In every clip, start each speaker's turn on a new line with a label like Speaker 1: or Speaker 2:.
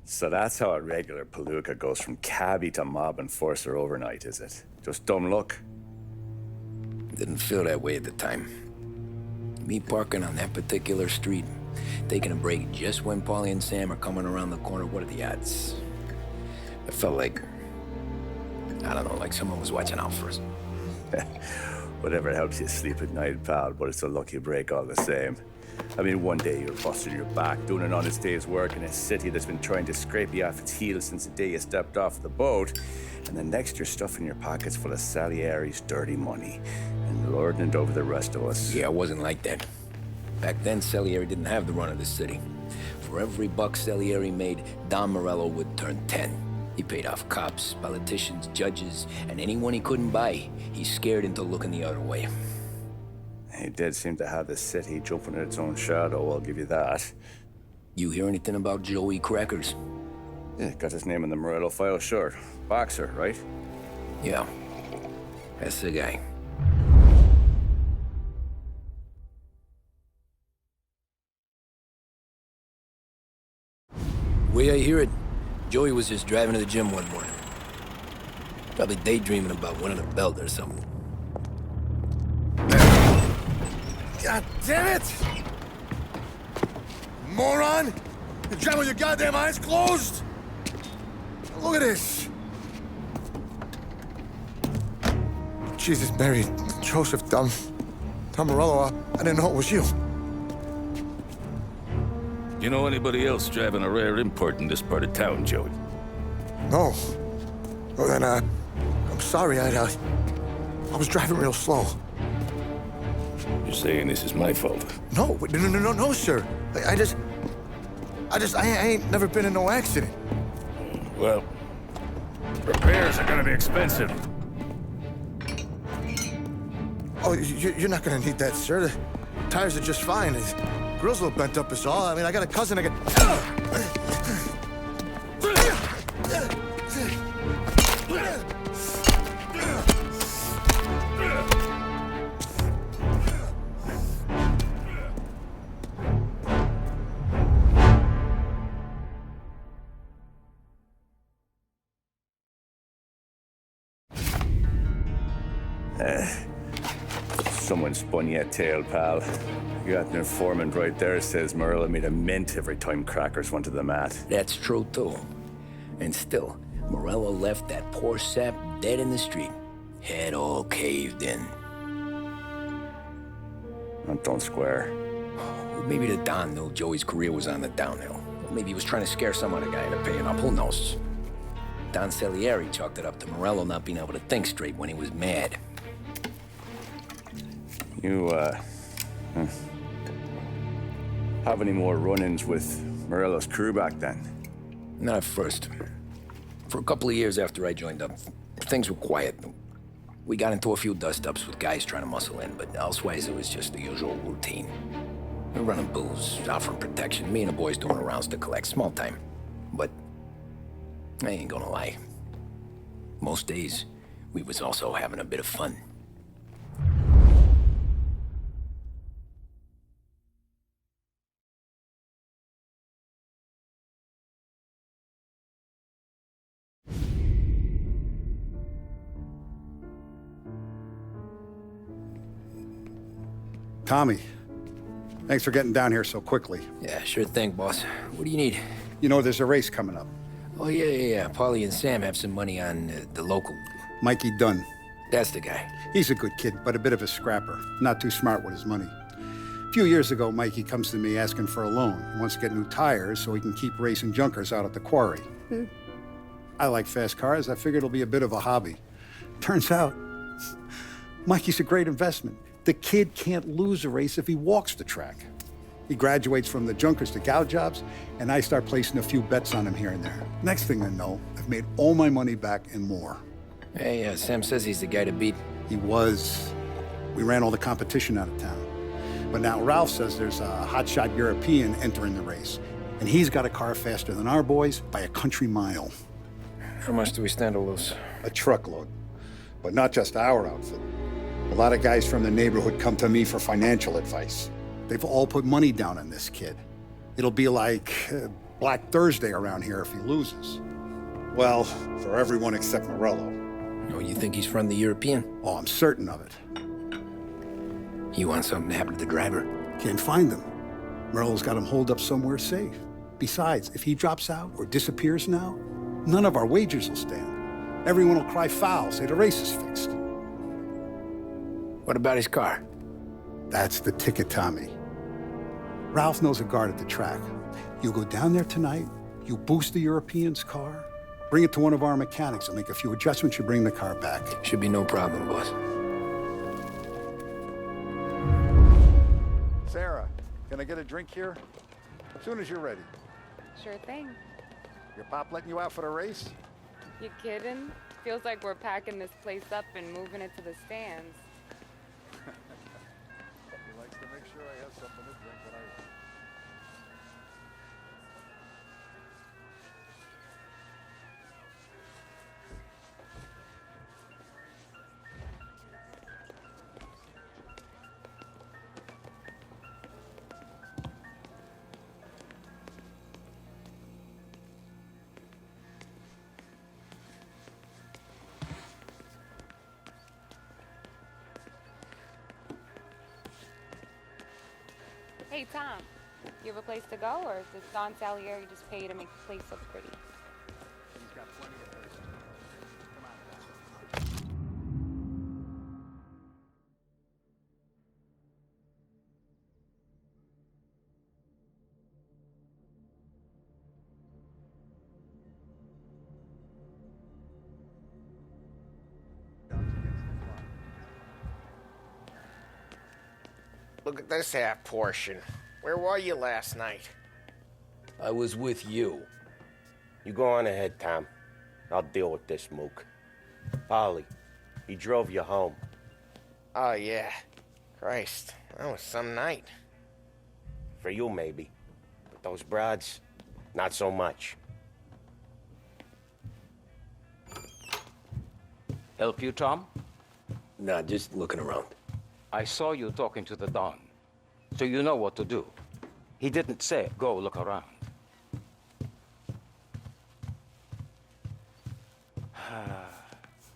Speaker 1: So that's how a regular palooka goes from cabbie to mob enforcer overnight, is it? Just dumb luck?
Speaker 2: Didn't feel that way at the time. Me parking on that particular street, taking a break just when Paulie and Sam are coming around the corner, what are the odds? I felt like, I don't know, like someone was watching out for us.
Speaker 1: Whatever helps you sleep at night, pal, but it's a lucky break all the same. I mean, one day you're busting your back, doing an honest day's work in a city that's been trying to scrape you off its heels since the day you stepped off the boat, and the next you're stuffing your pockets full of Salieri's dirty money and lording it over the rest of us.
Speaker 2: Yeah, I wasn't like that. Back then, Salieri didn't have the run of the city. For every buck Salieri made, Don Morello would turn 10. He paid off cops, politicians, judges, and anyone he couldn't buy, he scared into looking the other way.
Speaker 1: He did seem to have the city jumping at its own shadow, I'll give you that.
Speaker 2: You hear anything about Joey Crackers?
Speaker 1: Yeah, got his name in the Morello file, sure. Boxer, right?
Speaker 2: Yeah, that's the guy. Way I hear it, Joey was just driving to the gym one morning. Probably daydreaming about winning a belt or something.
Speaker 3: God damn it! Moron! You're driving with your goddamn eyes closed? Look at this! Jesus, Mary, Joseph, Tom Morello, I didn't know it was you.
Speaker 4: You know anybody else driving a rare import in this part of town, Joey?
Speaker 3: No. Well then, I'm sorry, I was driving real slow.
Speaker 4: You're saying this is my fault?
Speaker 3: No, sir. I ain't never been in no accident.
Speaker 4: Well, repairs are gonna be expensive.
Speaker 3: Oh, you're not gonna need that, sir. The tires are just fine. The grill's a little bent up is all. I mean, I got a cousin that
Speaker 1: Someone spun you a tale, pal. You got an informant right there says Morello made a mint every time Crackers went to the mat.
Speaker 2: That's true, too. And still, Morello left that poor sap dead in the street. Head all caved in.
Speaker 1: That don't square.
Speaker 2: Maybe the Don knew Joey's career was on the downhill. Or maybe he was trying to scare some other guy into paying up. Who knows? Don Salieri chalked it up to Morello not being able to think straight when he was mad.
Speaker 1: You, have any more run-ins with Morello's crew back then?
Speaker 2: Not at first. For a couple of years after I joined up, things were quiet. We got into a few dust-ups with guys trying to muscle in, but elsewise it was just the usual routine. We're running booze, offering protection, me and the boys doing rounds to collect, small time. But I ain't gonna lie. Most days, we was also having a bit of fun.
Speaker 5: Tommy, thanks for getting down here so quickly.
Speaker 2: Yeah, sure thing, boss. What do you need?
Speaker 5: You know there's a race coming up.
Speaker 2: Oh, yeah. Paulie and Sam have some money on the local.
Speaker 5: Mikey Dunn.
Speaker 2: That's the guy.
Speaker 5: He's a good kid, but a bit of a scrapper. Not too smart with his money. A few years ago, Mikey comes to me asking for a loan. He wants to get new tires so he can keep racing junkers out at the quarry. I like fast cars. I figured it'll be a bit of a hobby. Turns out, Mikey's a great investment. The kid can't lose a race if he walks the track. He graduates from the junkers to gal jobs, and I start placing a few bets on him here and there. Next thing I know, I've made all my money back and more.
Speaker 2: Hey, Sam says he's the guy to beat.
Speaker 5: He was. We ran all the competition out of town. But now Ralph says there's a hotshot European entering the race, and he's got a car faster than our boys by a country mile.
Speaker 2: How much do we stand to lose?
Speaker 5: A truckload. But not just our outfit. A lot of guys from the neighborhood come to me for financial advice. They've all put money down on this kid. It'll be like Black Thursday around here if he loses. Well, for everyone except Morello.
Speaker 2: Oh, you think he's from the European?
Speaker 5: Oh, I'm certain of it.
Speaker 2: You want something to happen to the driver?
Speaker 5: Can't find him. Morello's got him holed up somewhere safe. Besides, if he drops out or disappears now, none of our wagers will stand. Everyone will cry foul, say the race is fixed.
Speaker 2: What about his car?
Speaker 5: That's the ticket, Tommy. Ralph knows a guard at the track. You go down there tonight, you boost the European's car, bring it to one of our mechanics, and make a few adjustments, you bring the car back.
Speaker 2: Should be no problem, boss.
Speaker 5: Sarah, can I get a drink here? As soon as you're ready.
Speaker 6: Sure thing.
Speaker 5: Your pop letting you out for the race?
Speaker 6: You kidding? Feels like we're packing this place up and moving it to the stands.
Speaker 5: He likes to make sure I have something to drink when I want.
Speaker 6: Hey, Tom, you have a place to go, or does Don Salieri just pay you to make the place look pretty?
Speaker 5: He's got plenty of places.
Speaker 7: Look at this half portion. Where were you last night?
Speaker 2: I was with you.
Speaker 7: You go on ahead, Tom. I'll deal with this mook. Polly, he drove you home. Oh, yeah. Christ, that was some night. For you, maybe. But those broads, not so much.
Speaker 8: Help you, Tom?
Speaker 2: Nah, just looking around.
Speaker 8: I saw you talking to the Don, so you know what to do. He didn't say, go look around.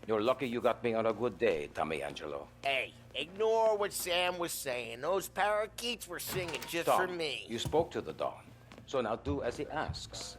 Speaker 8: You're lucky you got me on a good day, Tommy Angelo.
Speaker 7: Hey, ignore what Sam was saying. Those parakeets were singing just
Speaker 8: Tom,
Speaker 7: for me.
Speaker 8: you spoke to the Don, so now do as he asks.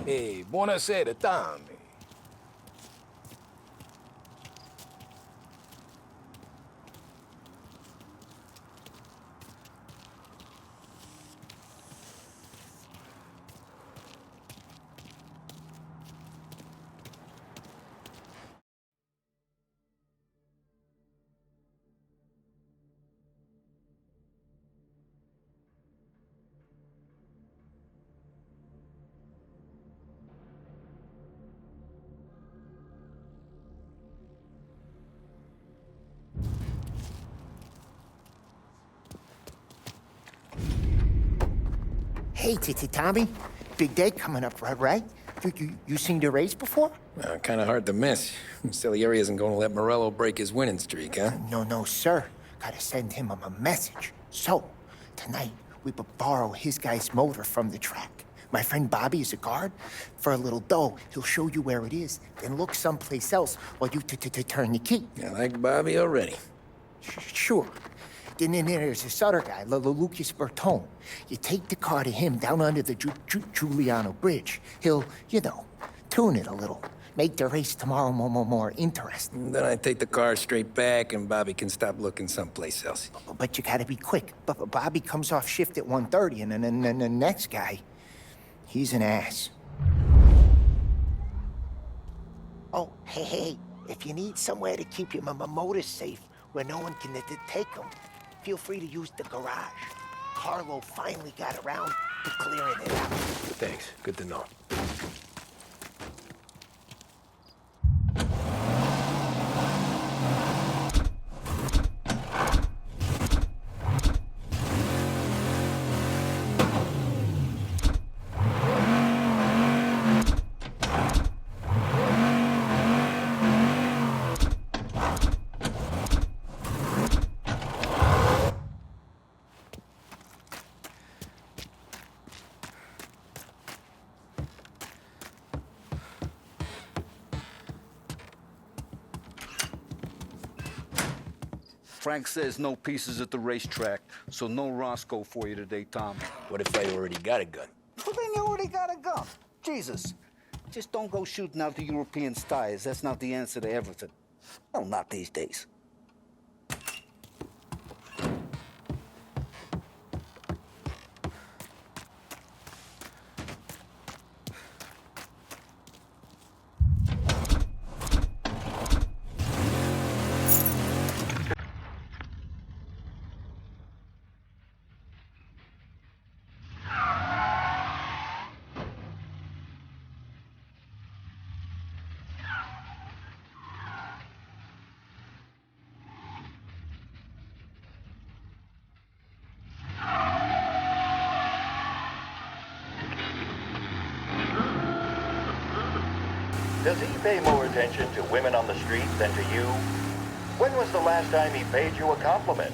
Speaker 2: Hey, buonasera, Tommy.
Speaker 9: Hey, Tommy. Big day coming up, right? You seen the race before?
Speaker 2: Kind of hard to miss. Salieri isn't going to let Morello break his winning streak, huh?
Speaker 9: No, sir. Gotta send him a message. So, tonight, we borrow his guy's motor from the track. My friend Bobby is a guard. For a little dough, he'll show you where it is, then look someplace else while you turn the key.
Speaker 2: I like Bobby already.
Speaker 9: Sure. Then there's this other guy, Lucas Bertone. You take the car to him down under the Giuliano Bridge. He'll, tune it a little. Make the race tomorrow more interesting.
Speaker 2: Then I take the car straight back and Bobby can stop looking someplace else.
Speaker 9: But you gotta be quick. Bobby comes off shift at 1:30, and then the next guy, he's an ass. Oh, hey, if you need somewhere to keep your motor safe where no one can take them, feel free to use the garage. Carlo finally got around to clearing it out.
Speaker 2: Thanks. Good to know.
Speaker 10: Frank says no pieces at the racetrack, so no Roscoe for you today, Tom.
Speaker 2: What if I already got a gun?
Speaker 10: Well, then you already got a gun. Jesus. Just don't go shooting out the European styles. That's not the answer to everything. Well, not these days.
Speaker 11: Does he pay more attention to women on the street than to you? When was the last time he paid you a compliment?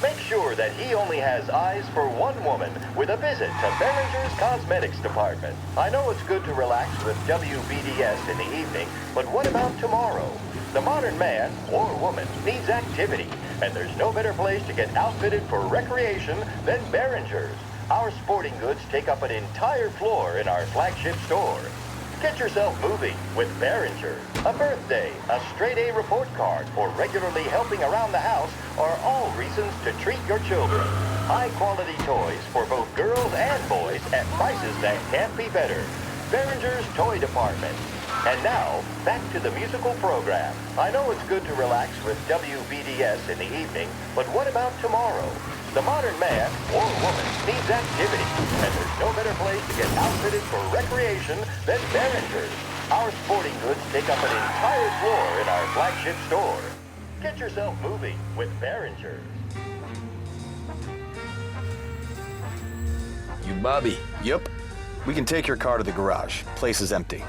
Speaker 11: Make sure that he only has eyes for one woman with a visit to Behringer's Cosmetics Department. I know it's good to relax with WBDS in the evening, but what about tomorrow? The modern man or woman needs activity, and there's no better place to get outfitted for recreation than Behringer's. Our sporting goods take up an entire floor in our flagship store. Get yourself moving with Behringer's. A birthday, a straight-A report card, or regularly helping around the house are all reasons to treat your children. High-quality toys for both girls and boys at prices that can't be better. Behringer's Toy Department. And now, back to the musical program. I know it's good to relax with WBDS in the evening, but what about tomorrow? The modern man or woman needs activity, and there's no better place to get outfitted for recreation than Behringer's. Our sporting goods take up an entire floor in our flagship store. Get yourself moving with Behringer's.
Speaker 2: You Bobby?
Speaker 12: Yep. We can take your car to the garage. Place is empty.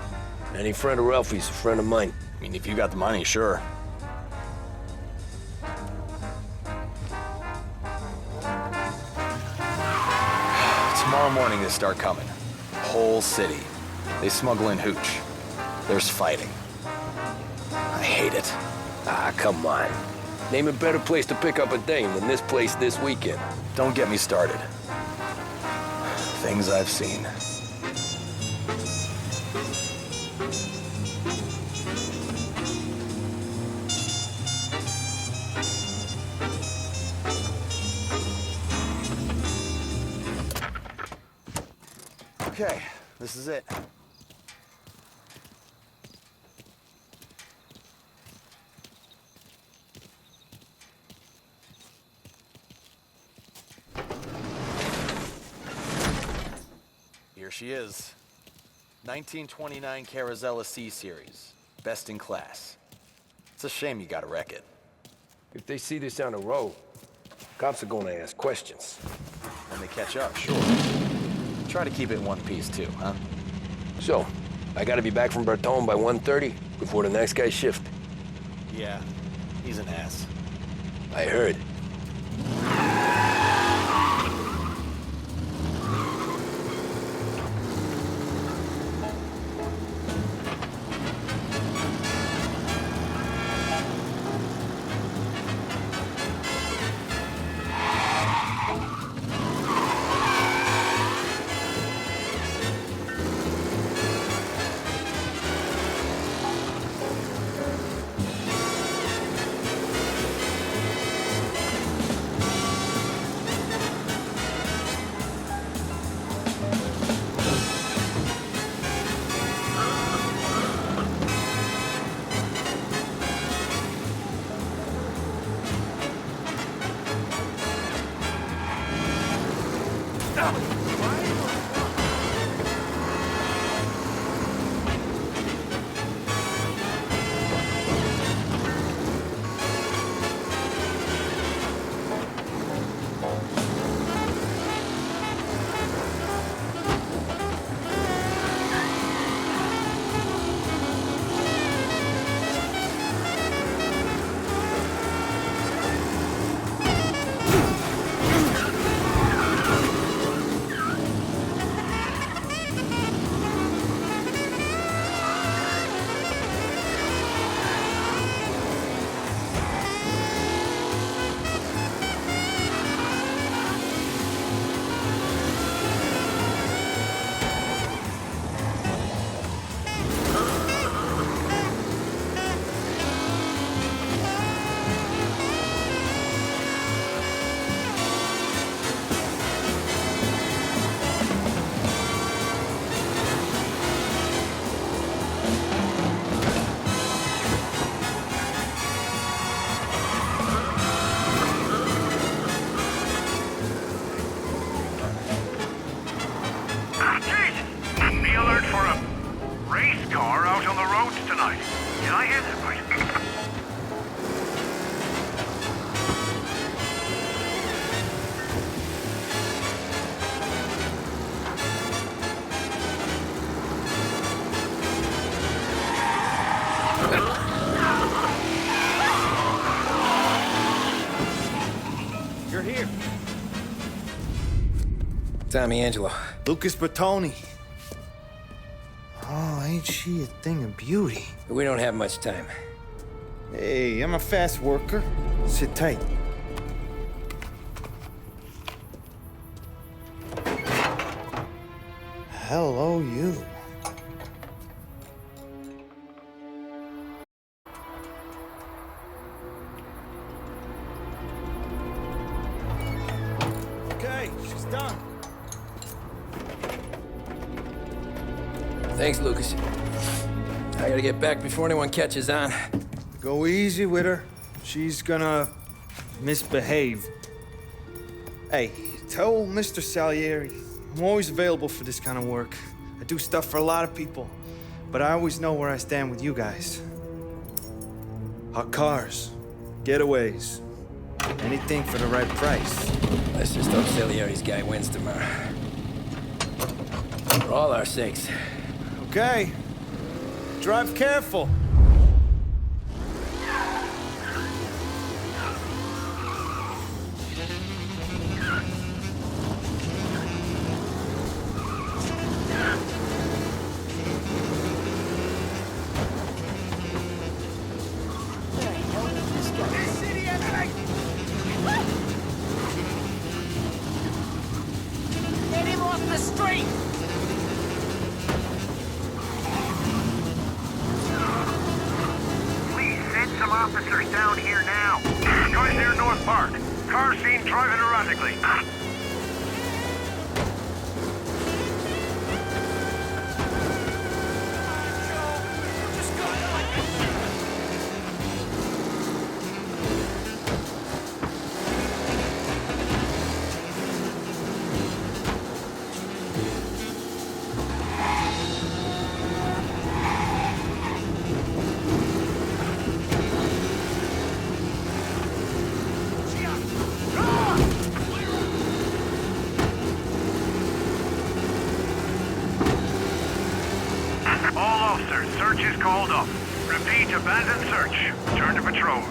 Speaker 2: Any friend of Ralphie's a friend of mine.
Speaker 12: I mean, if you got the money, sure. Tomorrow morning they start coming. Whole city. They smuggle in hooch. There's fighting. I hate it.
Speaker 2: Ah, come on. Name a better place to pick up a dame than this place this weekend.
Speaker 12: Don't get me started. Things I've seen. Okay, this is it. Here she is. 1929 Carazella C-Series. Best in class. It's a shame you gotta wreck it.
Speaker 2: If they see this on the road, cops are gonna ask questions.
Speaker 12: When they catch up, sure. Try to keep it in one piece, too, huh?
Speaker 2: So, I gotta be back from Bertone by 1:30 before the next guy's shift.
Speaker 12: Yeah, he's an ass.
Speaker 2: I heard. Tommy Angelo.
Speaker 3: Lucas Bertoni. Oh, ain't she a thing of beauty?
Speaker 2: We don't have much time.
Speaker 3: Hey, I'm a fast worker. Sit tight. Hello, you. Okay, she's done.
Speaker 2: Thanks, Lucas. I gotta get back before anyone catches on.
Speaker 3: Go easy with her. She's gonna misbehave. Hey, tell Mr. Salieri I'm always available for this kind of work. I do stuff for a lot of people, but I always know where I stand with you guys. Hot cars, getaways, anything for the right price.
Speaker 2: Let's just hope Salieri's guy wins tomorrow. For all our sakes.
Speaker 3: Okay. Drive careful.
Speaker 13: Get him off the street!
Speaker 14: Some officers down here now. Guys near North Park. Car seen driving erratically. Repeat, abandoned search. Return to patrols.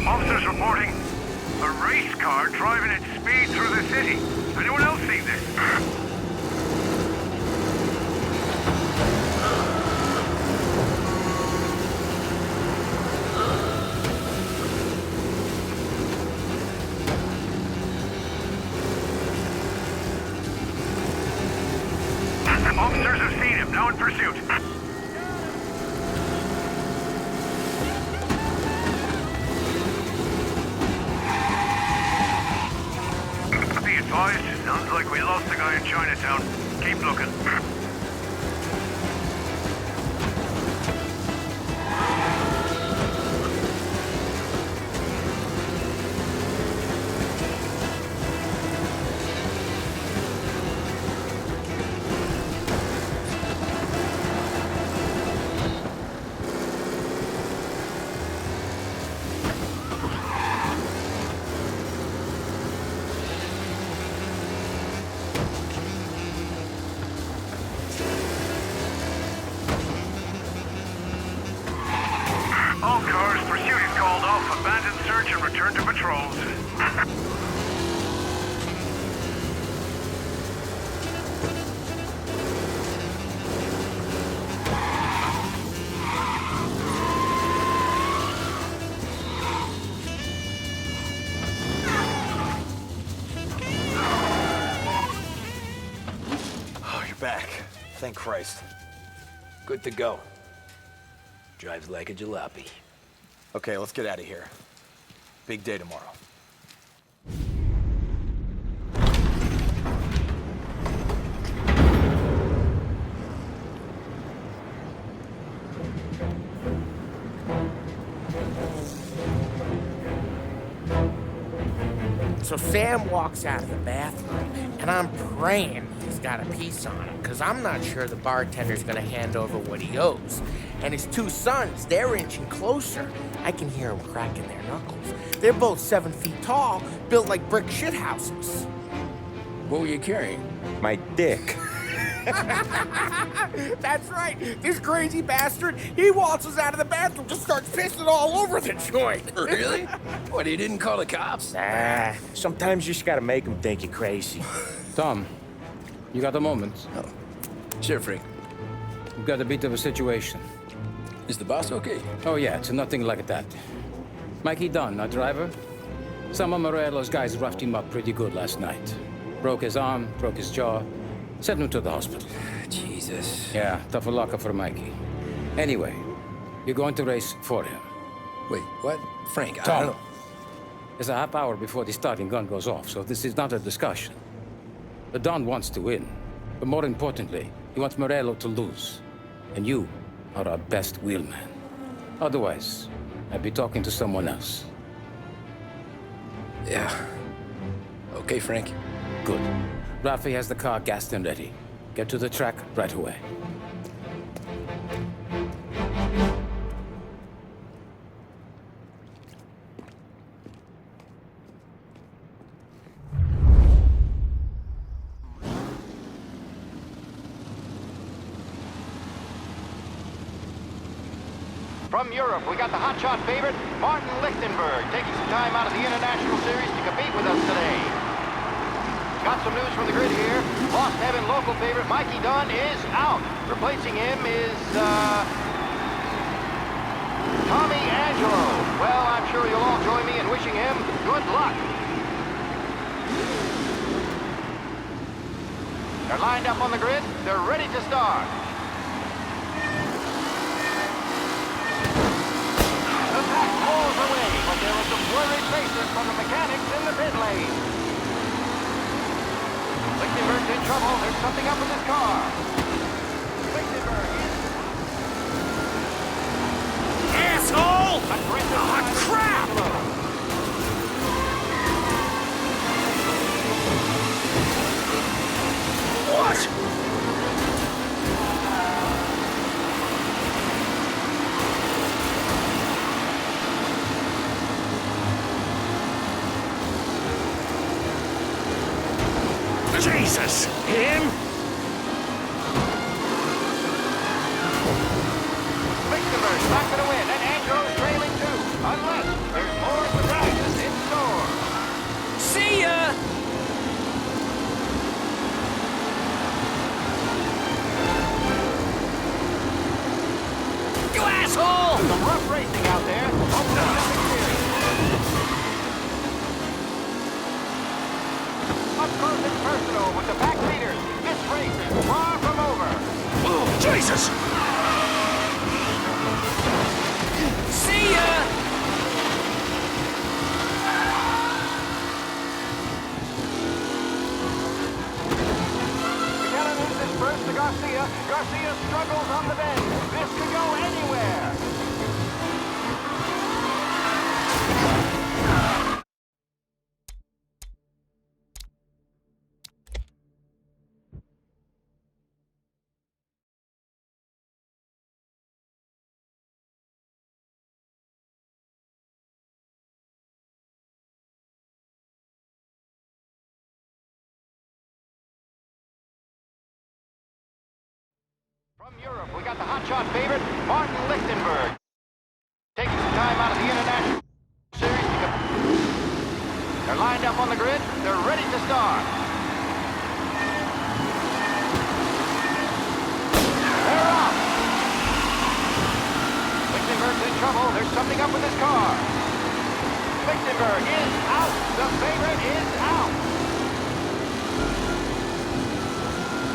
Speaker 14: Officers reporting a race car driving at speed through the city. Anyone else see this? Officers have seen him, now in pursuit. Be advised, sounds like we lost the guy in Chinatown. Keep looking. All cars, pursuit is called off. Abandon search and return to patrols.
Speaker 12: Oh, you're back. Thank Christ.
Speaker 2: Good to go. Drives like a jalopy.
Speaker 12: Okay, let's get out of here. Big day tomorrow.
Speaker 13: So Sam walks out of the bathroom, and I'm praying he's got a piece on him, because I'm not sure the bartender's gonna hand over what he owes. And his two sons, they're inching closer. I can hear them cracking their knuckles. They're both 7 feet tall, built like brick shithouses.
Speaker 2: What were you carrying?
Speaker 13: My dick. That's right. This crazy bastard, he waltzes out of the bathroom, just starts pissing all over the joint.
Speaker 2: Really? What, he didn't call the cops?
Speaker 13: Nah, sometimes you just gotta make them think you're crazy.
Speaker 8: Tom, you got a moment?
Speaker 2: Oh. Sure, Frank.
Speaker 8: We've got a bit of a situation.
Speaker 2: Is the boss okay?
Speaker 8: Oh yeah, it's nothing like that. Mikey Dunn, our driver. Some of Morello's guys roughed him up pretty good last night. Broke his arm, broke his jaw. Sent him to the hospital.
Speaker 2: Jesus.
Speaker 8: Yeah, tougher luck for Mikey. Anyway, you're going to race for him.
Speaker 2: Wait, what? Frank, I
Speaker 8: Tom,
Speaker 2: don't...
Speaker 8: there's a half hour before the starting gun goes off, so this is not a discussion. The Don wants to win, but more importantly, he wants Morello to lose. And you are our best wheelman. Otherwise, I'd be talking to someone else.
Speaker 2: Yeah. Okay, Frank.
Speaker 8: Good. Rafi has the car gassed and ready. Get to the track right away.
Speaker 11: From Europe, we got the hotshot favorite, Martin Lichtenberg, taking some time out of the International Series to compete with us today. Got some news from the grid here. Lost Heaven local favorite Mikey Dunn is out. Replacing him is, Tommy Angelo. Well, I'm sure you'll all join me in wishing him good luck. They're lined up on the grid. They're ready to start. The pack pulls away, but there are some worried faces from the mechanics in the pit lane. Lichtenberg's in trouble. There's something up with his car. Lichtenberg is...
Speaker 14: Asshole! Oh, crap! What? Jesus! Him?
Speaker 11: Lichtenberg's not going to win, and Angelo's trailing too. Unless there's more surprises in store.
Speaker 13: See ya! You asshole!
Speaker 11: Some rough racing out there. Hopefully some experience. Up close and personal with the pack leaders. This race is far from over.
Speaker 14: Oh, Jesus!
Speaker 13: See ya!
Speaker 11: McKellen loses first to Garcia. Garcia struggles on the bend. This could go anywhere. From Europe, we got the hotshot favorite, Martin Lichtenberg. Taking some time out of the International Series to compete. They're lined up on the grid. They're ready to start. They're off. Lichtenberg's in trouble. There's something up with his car. Lichtenberg is out. The favorite is out.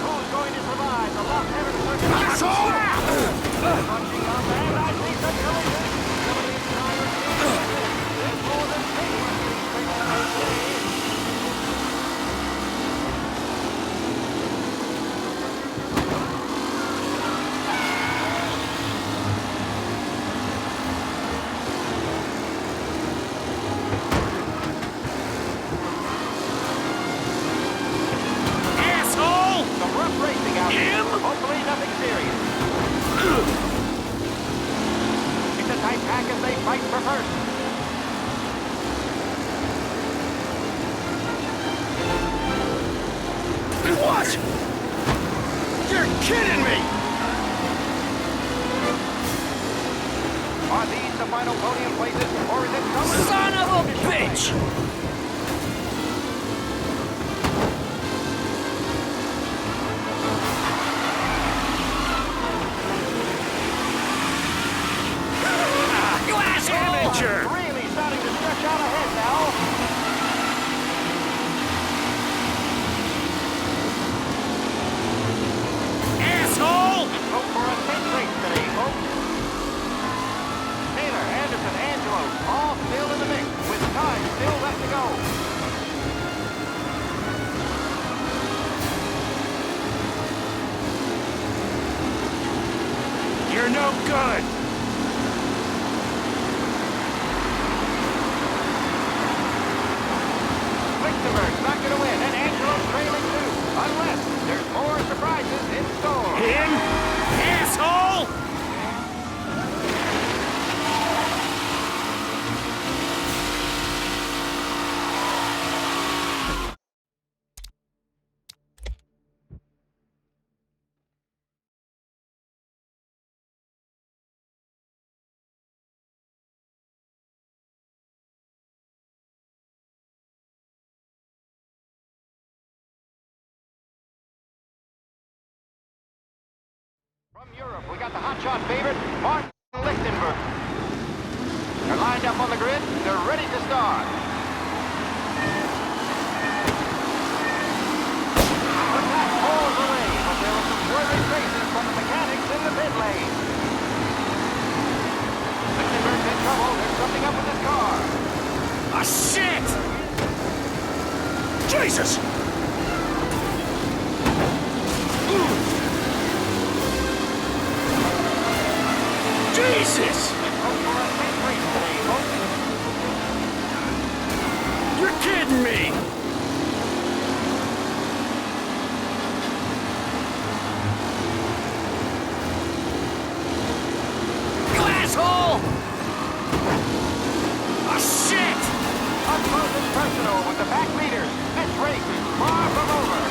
Speaker 11: Who's going to survive the Lost Heaven circuit? Punching up, and I see some collision. Some of these drivers there's more than paper. Racing out there. Hopefully nothing serious. It's a tight pack as they fight for first.
Speaker 14: What? You're kidding me!
Speaker 11: Are these the final podium places, or is it someone...
Speaker 13: Son of a bitch!
Speaker 11: Really starting to stretch out ahead now.
Speaker 4: no good!
Speaker 11: Lichtenberg's not gonna win, and Angelo's trailing too. Unless there's more surprises in store.
Speaker 4: Him? Asshole!
Speaker 11: From Europe, we got the hotshot favorite, Martin Lichtenberg. They're lined up on the grid. They're ready to start. Attack pulls away, but there were some worried faces from the mechanics in the pit lane. Lichtenberg's in trouble. There's something up with his car.
Speaker 4: Ah, shit! Jesus! Jesus! You're kidding me!
Speaker 11: You asshole! Oh, shit! Up close and personal with the back leaders. This race is far from over.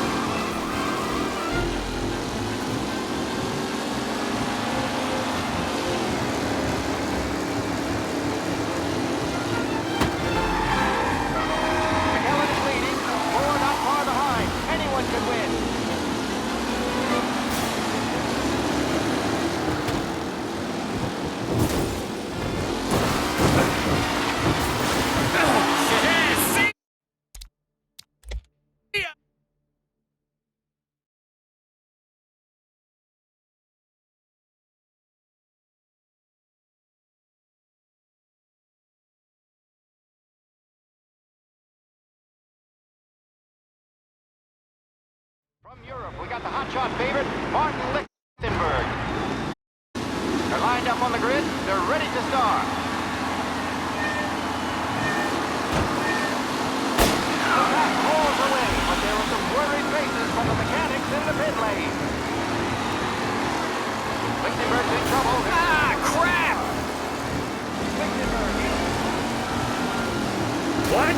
Speaker 11: From Europe, we got the hotshot favorite, Martin Lichtenberg. They're lined up on the grid. They're ready to start. The pack pulls away, but there were some worried faces from the mechanics in the pit lane. Lichtenberg's in trouble. Ah, crap! Lichtenberg is...
Speaker 4: What?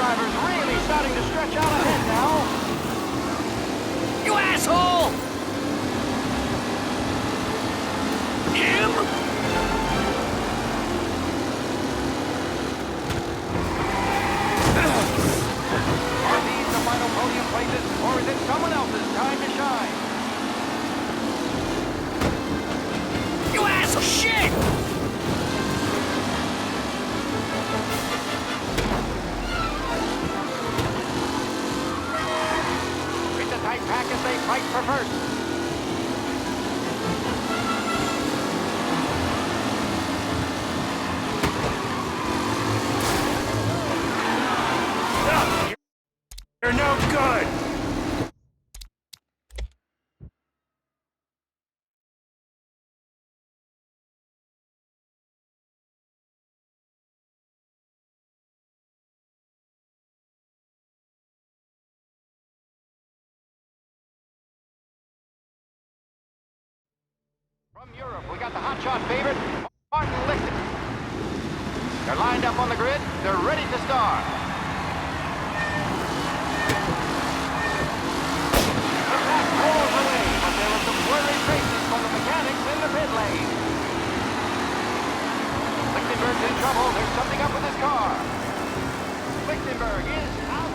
Speaker 11: Drivers really starting to stretch out ahead now. You asshole! Him? Are these the final podium places, or is it someone else's time to shine? You asshole! Shit! Pack as they fight for first.
Speaker 4: You're no good!
Speaker 11: From Europe, we got the hotshot favorite, Martin Lichtenberg. They're lined up on the grid. They're ready to start. The pack pulls away, but there were some worried faces from the mechanics in the pit lane. Lichtenberg's in trouble. There's something up with his car. Lichtenberg is out.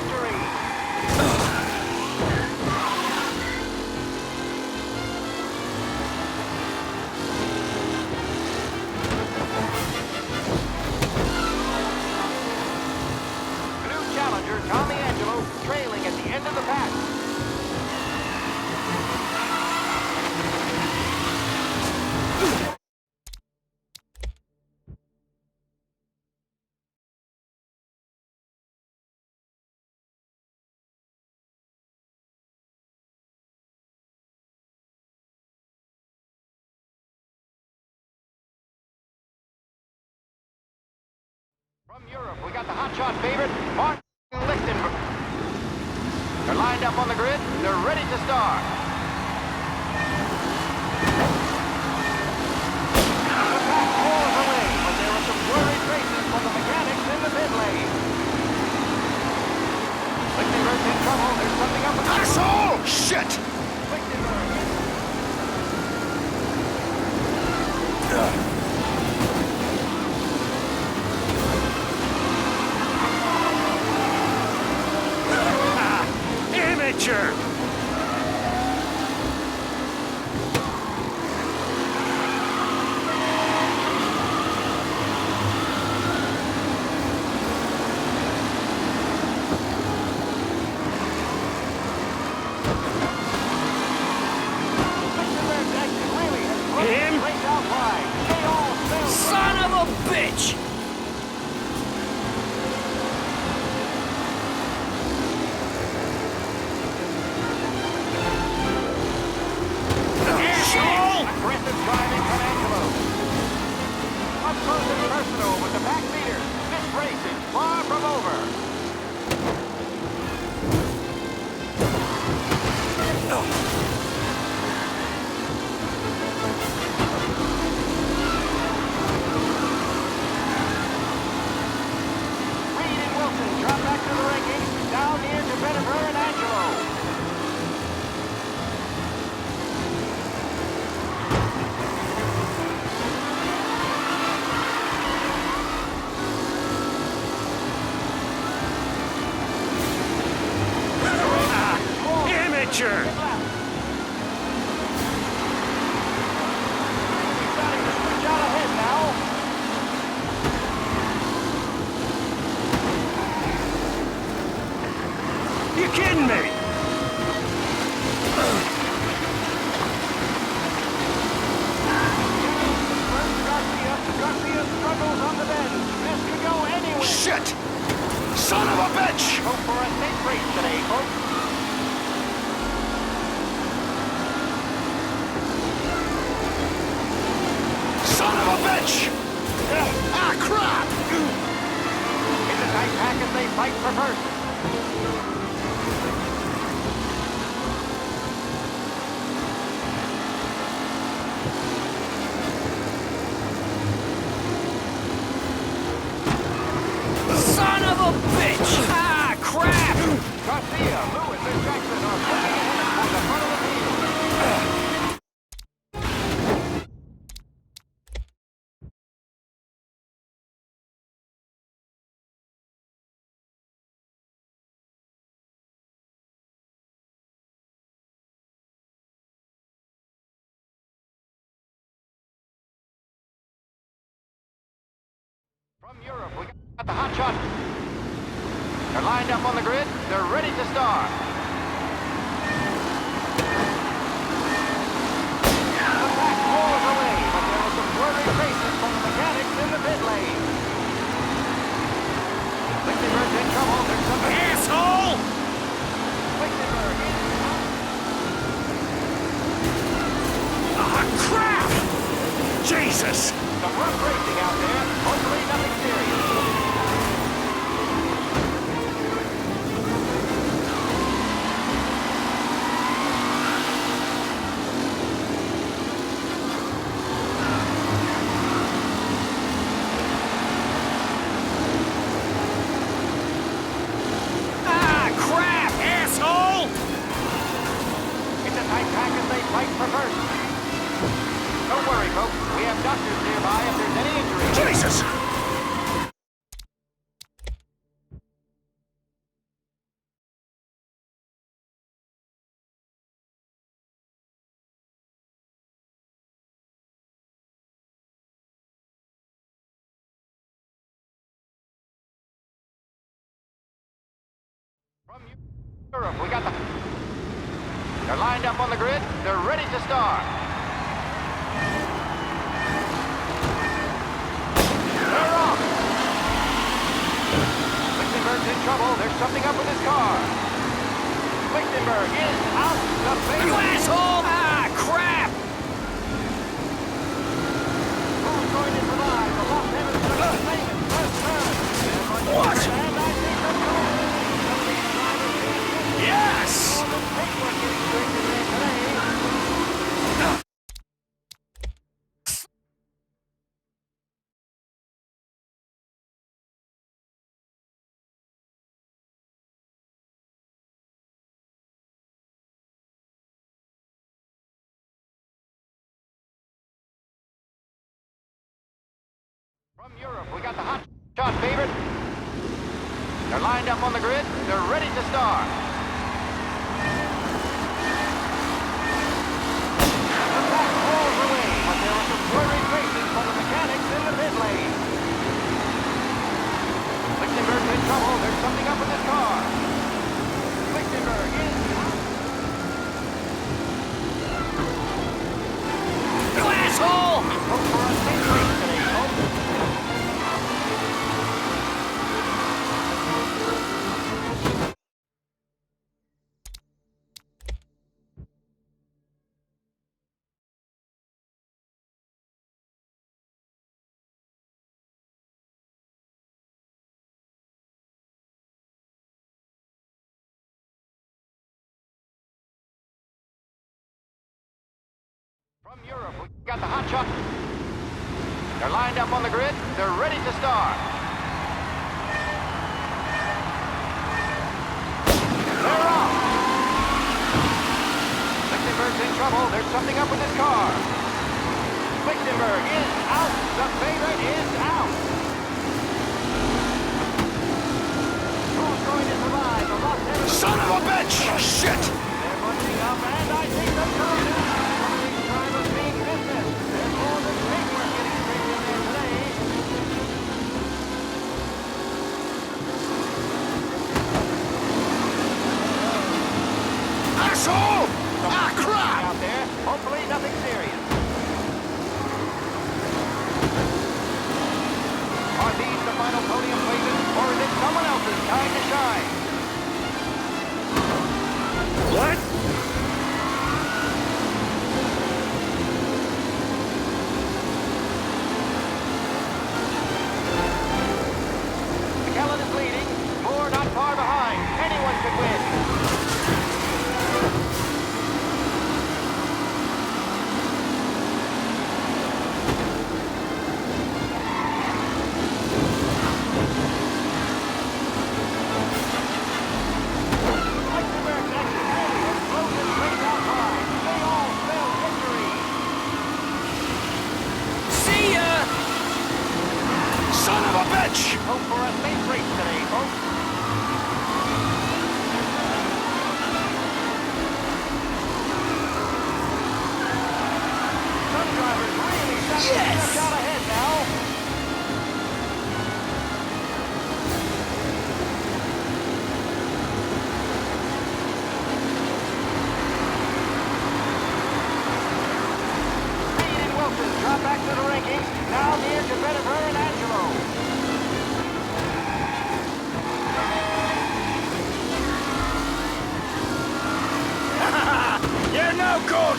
Speaker 11: victory! New challenger, Tommy Angelo, trailing at the end of the pack. From Europe, we got the hotshot favorite, Martin Lichtenberg. They're lined up on the grid. They're ready to start. The pack pulls away, but there are some blurry traces from the mechanics in the pit lane. Lichtenberg's in trouble. There's something up with the...
Speaker 4: Asshole! Shit!
Speaker 11: Lichtenberg.
Speaker 4: Amateur!
Speaker 11: Lichtenberg's action really has brought
Speaker 4: Him?
Speaker 11: the race out wide. They all failed.
Speaker 2: Son of a bitch!
Speaker 11: Aggressive driving from Angelo. Up close and personal with the back leader. This race is far from over. Reed and Wilson drop back to the rankings. Down here to Bennifer and Angelo.
Speaker 4: Amateur!
Speaker 11: Starting to switch out ahead now.
Speaker 4: You kidding me?
Speaker 11: Garcia struggles on the bend. This could go anywhere.
Speaker 4: Shit! Son of a bitch!
Speaker 11: Hope for a safe race today, folks.
Speaker 4: Son of a bitch! Ah, crap!
Speaker 11: In the tight pack as they fight for first.
Speaker 2: Son of a bitch! Ah, crap!
Speaker 11: Garcia, Lewis, and Jackson are pushing ahead for the front of the field. From Europe, we got the hotshot. They're lined up on the grid. They're ready to start. The pack pulls away, but there are some blurry traces from the mechanics in the pit lane. Lichtenberg's in trouble. There's something...
Speaker 4: Asshole!
Speaker 11: Lichtenberg in...
Speaker 4: Ah, crap! Jesus!
Speaker 11: Some rough racing out there. Hopefully nothing serious. From Europe, we got the... They're lined up on the grid. They're ready to start. They're off. Lichtenberg's in trouble. There's something up with his car. Lichtenberg is out the face.
Speaker 2: You asshole! Ah, crap!
Speaker 11: Who's going to survive? The Los Angeles famous first turn.
Speaker 2: What?
Speaker 11: And I think they're going.
Speaker 2: Yes!
Speaker 11: All the paperwork getting straightened today. From Europe, we got the hot shot favorite. They're lined up on the grid. They're ready to start. The pack rolls away, but there are some worried faces from the mechanics in the pit lane. Lichtenberg's in trouble. There's something up with his car. Lichtenberg is out.
Speaker 2: You asshole!
Speaker 11: Hope for a safe race today, folks. From Europe, we got the hot shot. They're lined up on the grid. They're ready to start. They're off. Lichtenberg's in trouble. There's something up with his car. Lichtenberg is out. The favorite is out. Who's going to survive? The Los Angeles...
Speaker 2: Son of a bitch! Shit!
Speaker 11: They're bunching up, and I think they're coming out.
Speaker 2: Asshole! Ah, crap!
Speaker 11: Out there. Hopefully nothing serious. Are these the final podium places, or is it someone else's time to shine?
Speaker 2: What?
Speaker 11: McKellen is leading. Moore not far behind. Anyone could win.
Speaker 2: Hope for a safe race today, folks. Some drivers really starting to shot ahead now. Reed and Wilson drop back to the rankings. Now near competitor and Angelo. You're no good!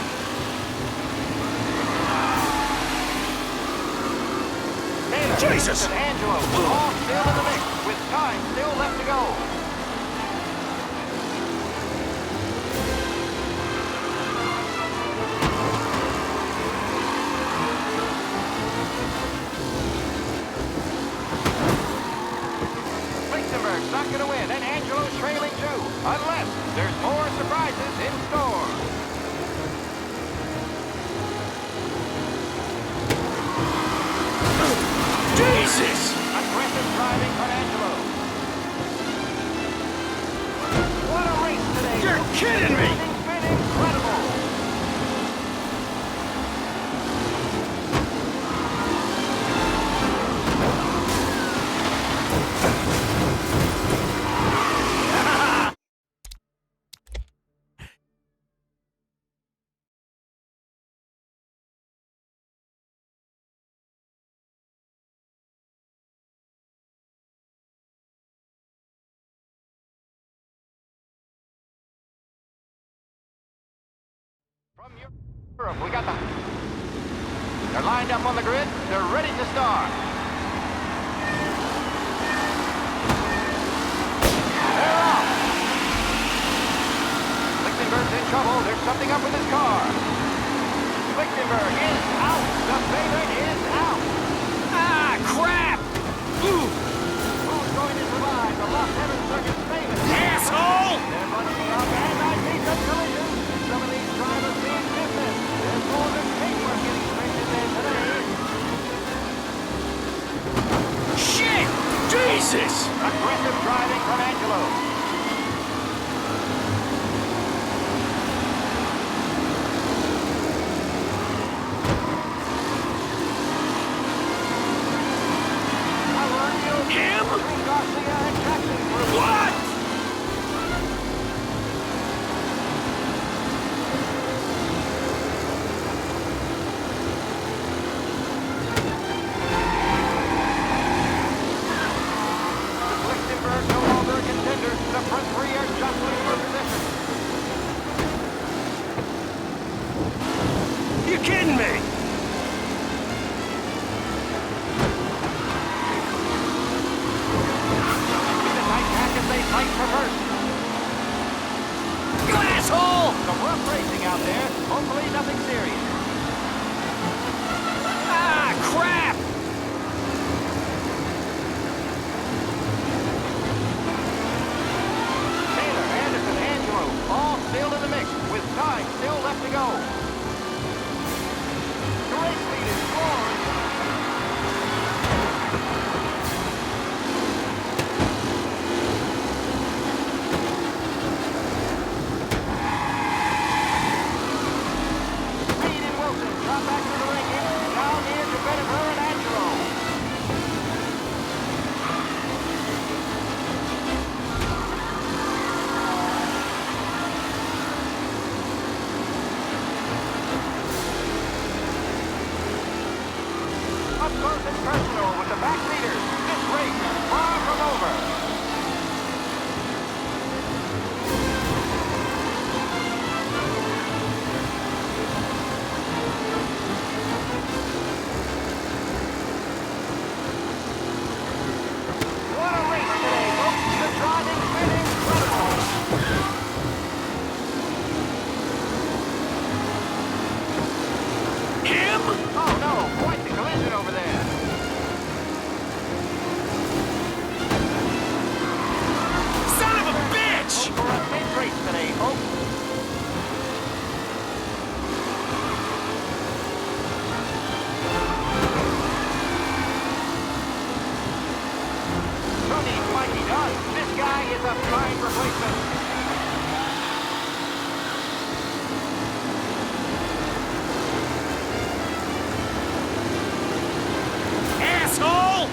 Speaker 2: Jesus!
Speaker 11: And Angelo, all still in the mix, with time still left to go. Lichtenberg's not going to win, and Angelo's trailing too, unless there's more surprises in store.
Speaker 2: Jesus!
Speaker 11: Aggressive driving from Angelo. What a race today!
Speaker 2: You're kidding me!
Speaker 11: It's been incredible! Europe, we got the... They're lined up on the grid. They're ready to start. They're off. Lichtenberg's in trouble. There's something up with his car. Lichtenberg is out. The favorite is out.
Speaker 13: Ah, crap!
Speaker 11: Who's going to survive the Los Heaven Circuit's famous?
Speaker 13: Asshole!
Speaker 11: They're bunching up and I see some collisions. Some of these drivers being business. There's more than paperwork getting straightened there today.
Speaker 13: Shit! Jesus!
Speaker 11: Aggressive driving from Angelo.
Speaker 13: Him?
Speaker 11: What? Lichtenberg no longer a contender. The front three are jostling for position.
Speaker 13: You kidding me?
Speaker 11: They fight for first.
Speaker 13: You asshole!
Speaker 11: Some rough racing out there. Hopefully nothing serious.
Speaker 13: Ah, crap!
Speaker 11: Taylor, Anderson, Angelo, all still in the mix, with time still left to go. The race lead is scored. Back to the ring here, down near to Bennifer and Angelo. Up close and personal with the back leaders. This race is far from over. Oh no, quite the collision over there.
Speaker 13: Son of a bitch!
Speaker 11: Hope for a safe race today, Hope. Tony's mighty done. This guy is a fine replacement.
Speaker 13: Asshole!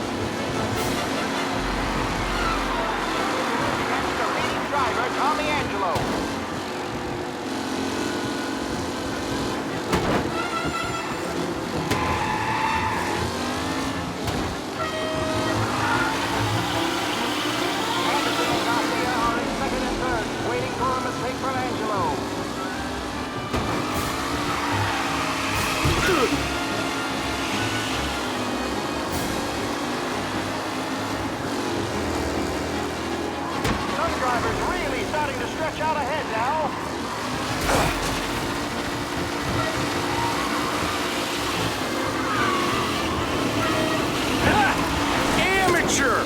Speaker 11: Against the leading driver, Tommy Angelo. Anderson and Mafia are in second and third, waiting for a mistake from Angelo. Drivers really starting to stretch out ahead now.
Speaker 13: Amateur!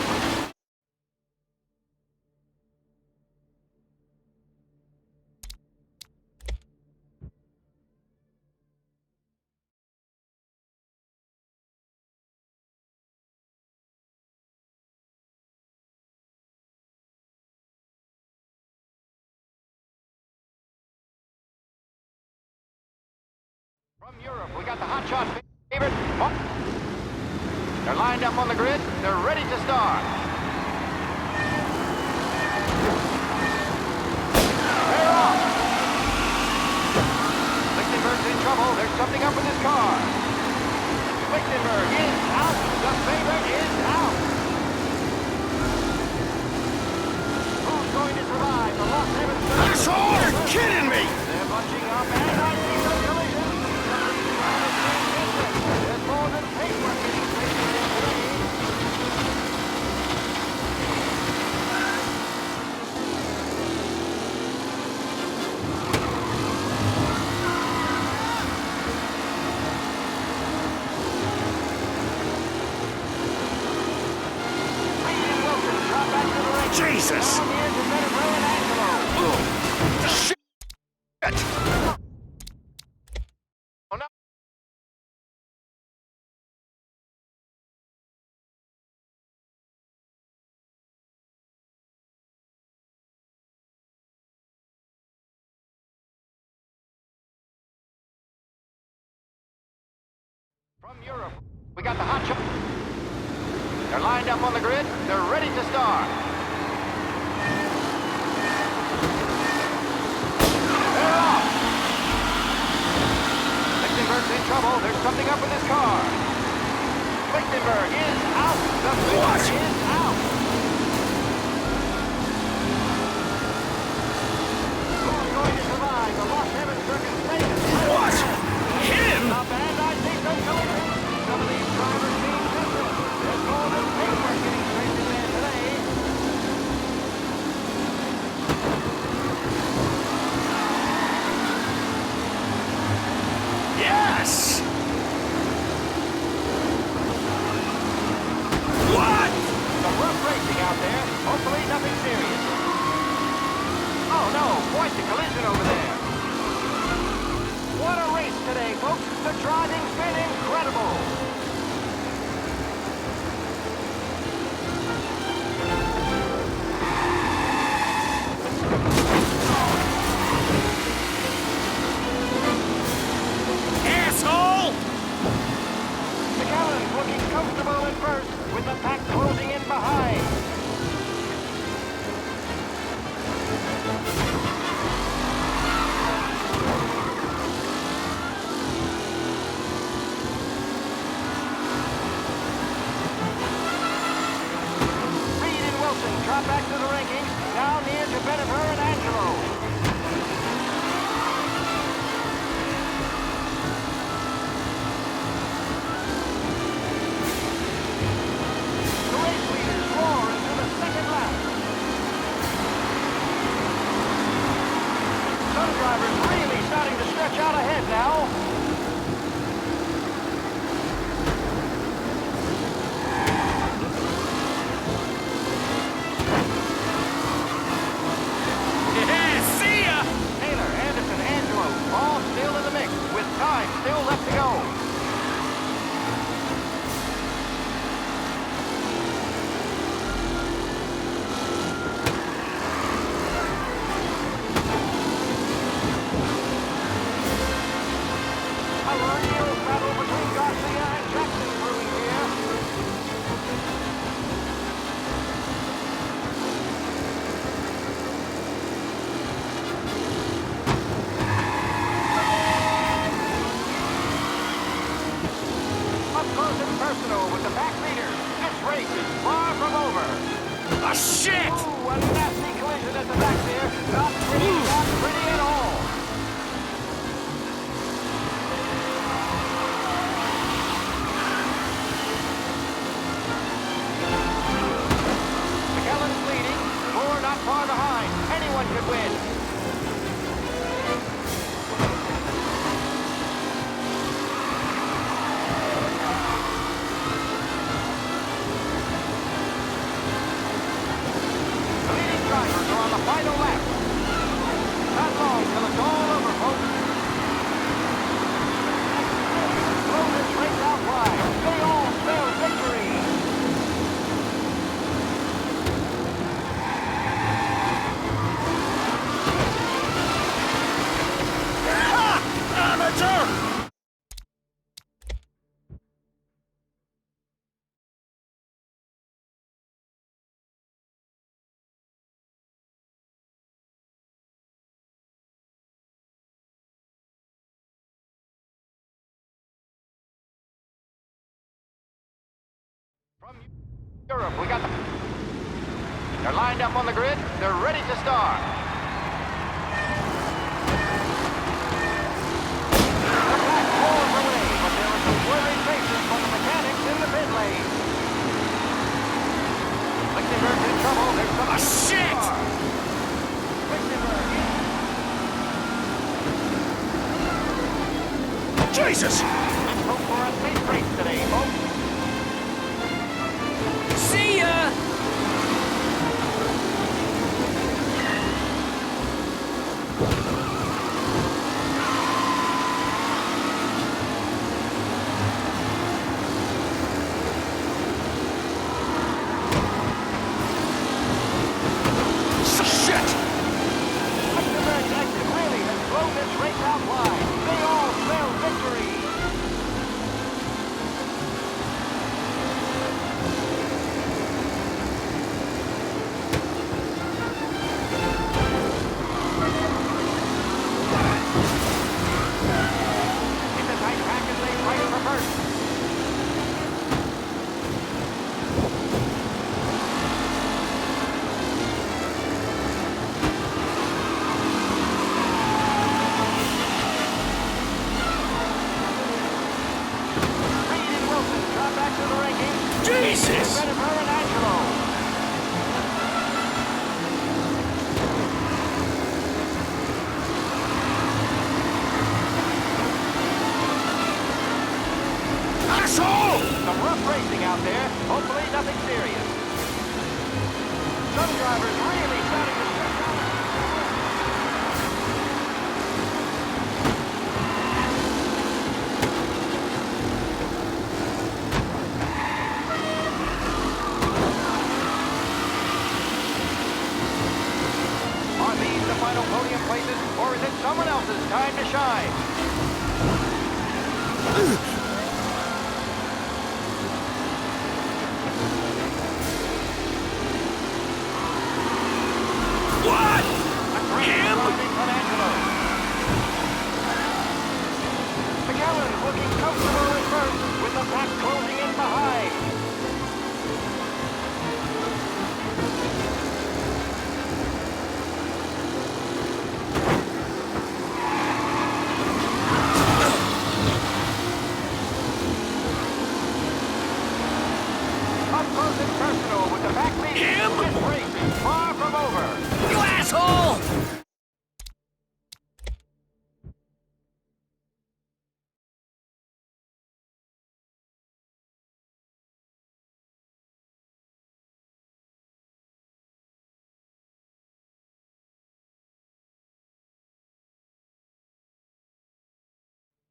Speaker 11: From Europe, we got the hotshot favorite. They're lined up on the grid. They're ready to start. They're off. Lichtenberg's in trouble. There's something up with his car. Lichtenberg is out. The favorite is out. Who's going to survive the Los Heaven Circuit?
Speaker 13: Asshole! You're kidding me!
Speaker 11: They're bunching up and I see them.
Speaker 4: Jesus! Shit!
Speaker 11: Oh, no. From Europe, we got the hot shot. They're lined up on the grid. They're ready to start. They're off. Lichtenberg's in trouble. There's something up with his car. Lichtenberg is out. The finish is out. Who's going to survive the Los Angeles Circuit Station?
Speaker 4: What? Him?
Speaker 11: Not bad. I think so. Some of these drivers seem different. There's more than paperwork getting straight in there today.
Speaker 4: Yes! What?
Speaker 11: Some rough racing out there. Hopefully nothing serious. Oh no, quite the collision over there. What a race today, folks. The driving's been incredible.
Speaker 4: Asshole!
Speaker 11: McAllen's looking comfortable at first, with the pack closing in behind. Reed and Wilson drop back to the rankings, down near to Bennifer and Angelo. The race leaders roar into the second lap. Some drivers really starting to stretch out ahead now.
Speaker 4: Yeah, see ya!
Speaker 11: Taylor, Anderson, Angelo, all still in the mix, with time still left to go. A real battle between Garcia and Jackson brewing here. Up close and personal with the back leader. This race is far from over.
Speaker 4: Ah, shit!
Speaker 11: Ooh, a nasty collision at the back there. Not pretty at all. McAllen's leading. Moore not far behind. Anyone could win. The leading drivers are on the final lap. Not long till it's all over, folks. Blow this race out wide. They all spell victory.
Speaker 4: Amateur!
Speaker 11: From Europe, we got the... They're lined up on the grid. They're ready to start. The pack rolls away, but there are some worried faces from the mechanics in the pit lane. Lichtenberg's in trouble. There's some...
Speaker 4: Ah, shit!
Speaker 11: Lichtenberg.
Speaker 4: Jesus!
Speaker 11: Let's hope for a safe race today, folks.
Speaker 4: See ya!
Speaker 14: some drivers really starting to stretch out. Are these the final podium places, or is it someone else's time to shine?
Speaker 4: What?
Speaker 14: Him? McAllen's looking comfortable at first, with the pack closing in behind. Up close and personal with the back lead.
Speaker 4: Him?
Speaker 14: This race is far from over.
Speaker 4: You asshole!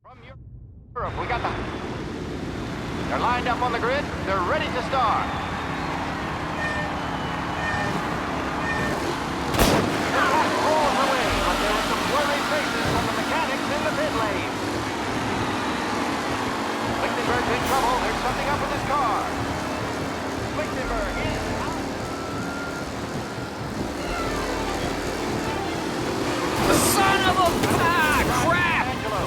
Speaker 14: From Europe, we got the... They're lined up on the grid. They're ready to start. The pack rolls away, but there are some worried faces from the mechanics in the pit lane. Lichtenberg's in trouble. There's something up with his car. Lichtenberg is out.
Speaker 4: Son of a... crap!
Speaker 14: Angelo.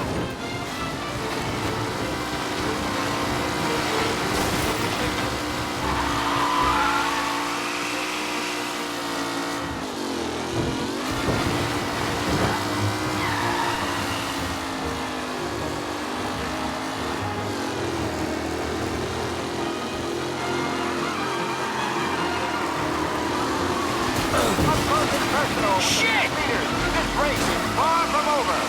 Speaker 4: Shit!
Speaker 14: This race is far from over.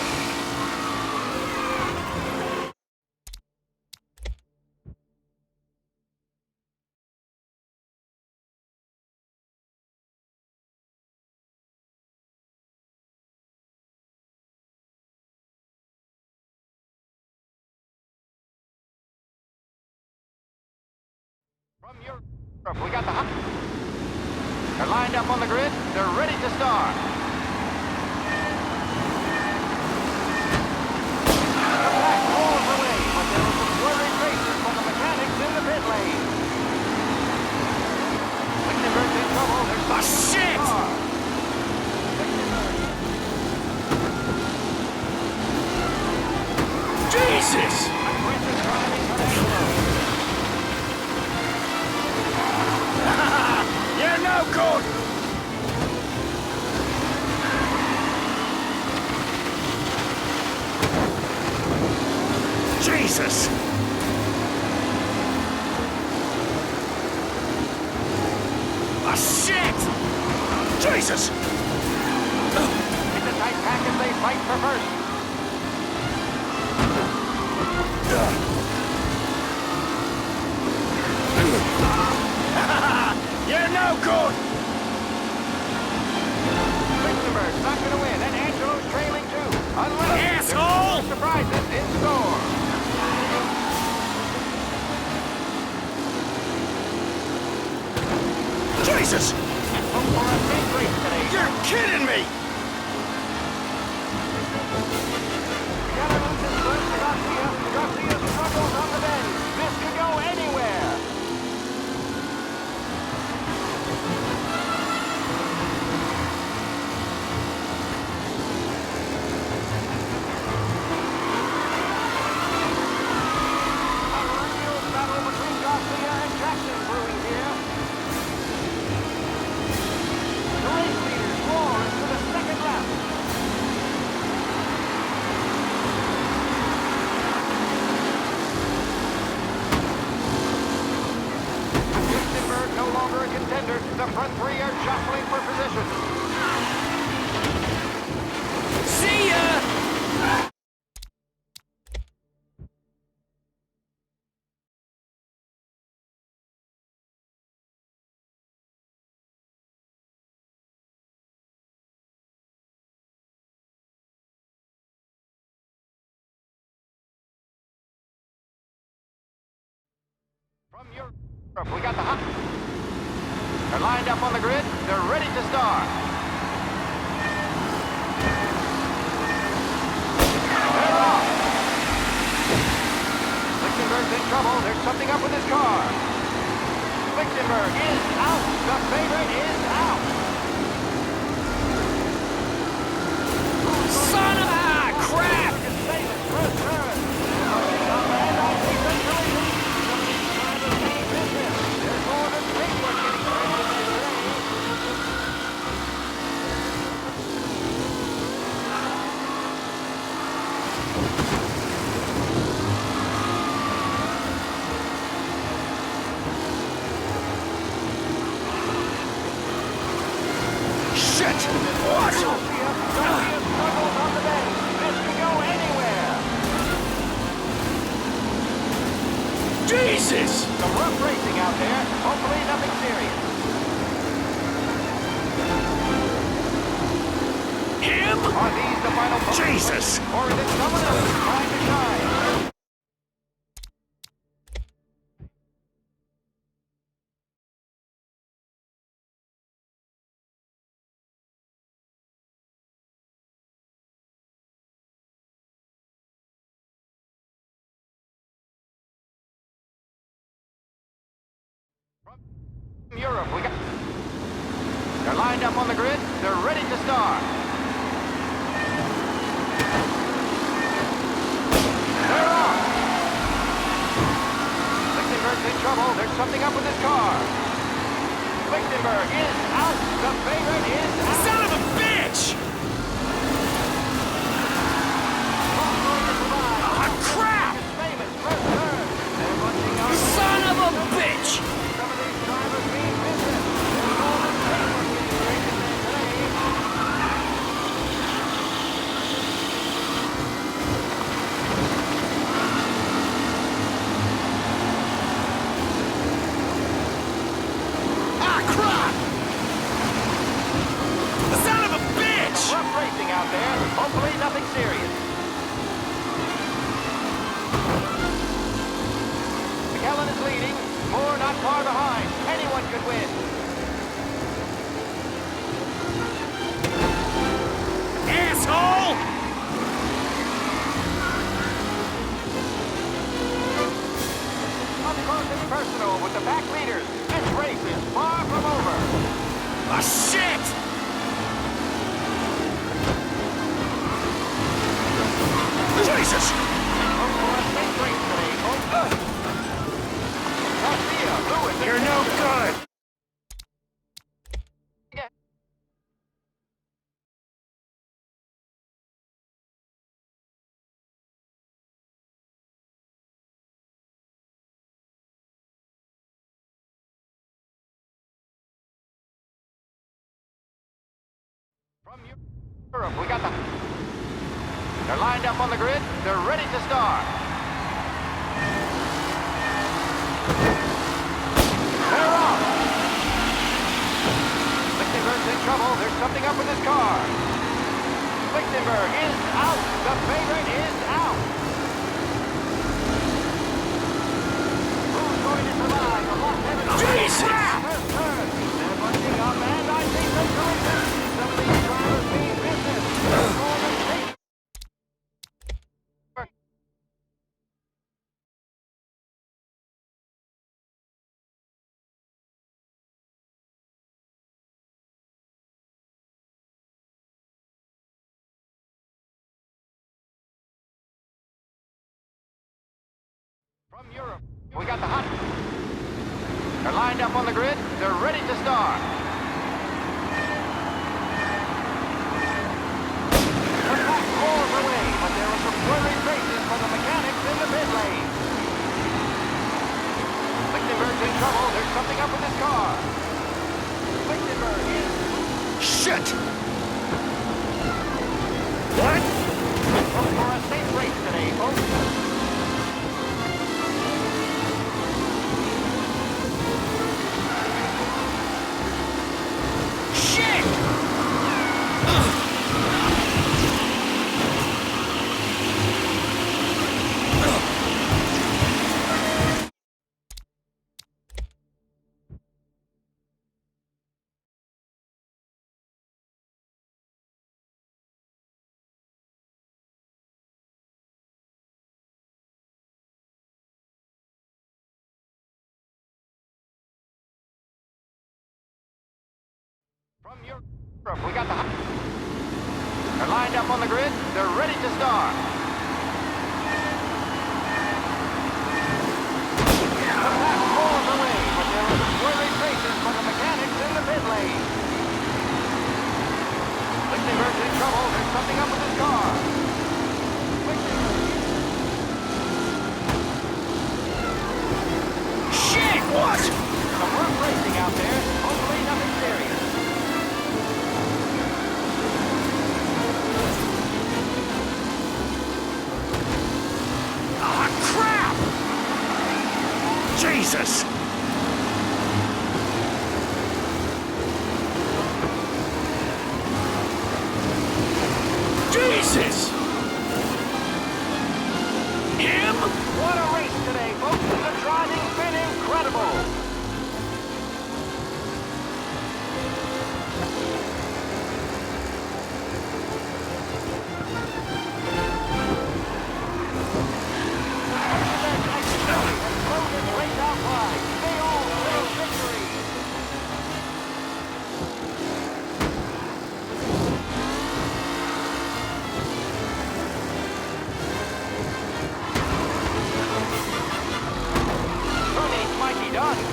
Speaker 14: From Europe, we got the... They're lined up on the grid. They're ready to start. The pack rolls away, but there are some worried faces from the mechanics in the pit lane. Lichtenberg's in trouble. There's
Speaker 4: Oh, shit! Jesus! You're no good! Jesus! Ah, shit! Jesus!
Speaker 14: It's a tight pack as they fight for first.
Speaker 4: You're no good!
Speaker 14: Lichtenberg's not going to win, and Angelo's trailing too. Unless there are more surprises in store.
Speaker 4: Jesus!
Speaker 14: Hope for a big race today.
Speaker 4: You're kidding me!
Speaker 14: Gotta lose his first to Garcia. Garcia struggles on the bend. This could go anywhere. A real battle between Garcia and Jackson brewing here. The race leaders roar into the second lap.
Speaker 11: We got the hot. They're lined up on the grid. They're ready to start. They're off. Lichtenberg's in trouble. There's something up with his car. Lichtenberg is out. The favorite is out.
Speaker 2: Son of a crap!
Speaker 11: Jesus! Some rough racing out there. Hopefully nothing serious.
Speaker 2: Him?
Speaker 11: Are these the final
Speaker 2: Jesus!
Speaker 11: Or is it someone else trying to shine? Europe, we got... They're lined up on the grid. They're ready to start. They're off. Lichtenberg's in trouble. There's something up with his car. Lichtenberg is out. The favorite is out.
Speaker 2: Son of a bitch! Ah, crap! Son of a bitch!
Speaker 11: Out there. Hopefully nothing serious. McKellen is leading. Moore not far behind. Anyone could win.
Speaker 2: Asshole!
Speaker 11: Up close and personal with the back leaders. This race is far from over.
Speaker 2: Ah, shit! Jesus!
Speaker 11: You're no good! From Europe, we got the... They're lined up on the grid. They're ready to start. They're off. Lichtenberg's in trouble. There's something up with his car. Lichtenberg is out. The favorite is out. Who's going to survive the last 7
Speaker 2: Jesus!
Speaker 11: First turn. They're bunching up, and I think they're collision. Some of these drivers mean business. From Europe, we got the hot. They're lined up on the grid. They're ready to start. The pack roars away, but there are some flurried races for the mechanics in the pit lane. Lichtenberg's in trouble. There's something up with his car. Lichtenberg is...
Speaker 2: Shit! What?
Speaker 11: Hope for a safe race today, folks. We got the... They're lined up on the grid. They're ready to start. The pack rolls away, but there are swirly traces from the mechanics in the pit lane. Lichtenberg's in trouble. There's something up with his car.
Speaker 14: Shit! What?
Speaker 11: Some rough racing out there. Hopefully nothing serious.
Speaker 14: Ah, crap! Jesus! Jesus! Him?
Speaker 11: What a race today, folks. The driving's been incredible.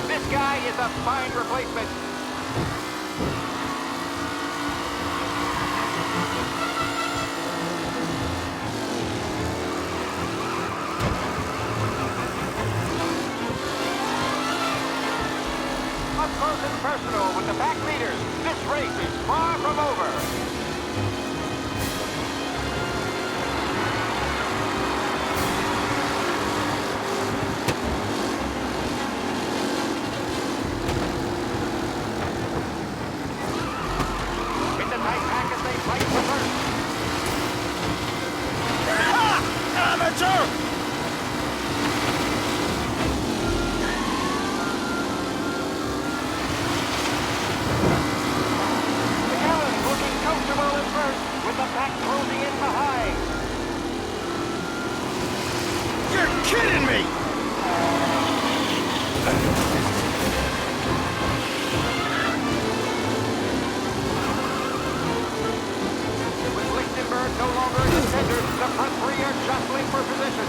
Speaker 11: This guy is a fine replacement. Up close and personal with the pack leaders. This race is far from over.
Speaker 14: Kidding me!
Speaker 11: With Lichtenberg no longer in the center, the front three are jostling for position.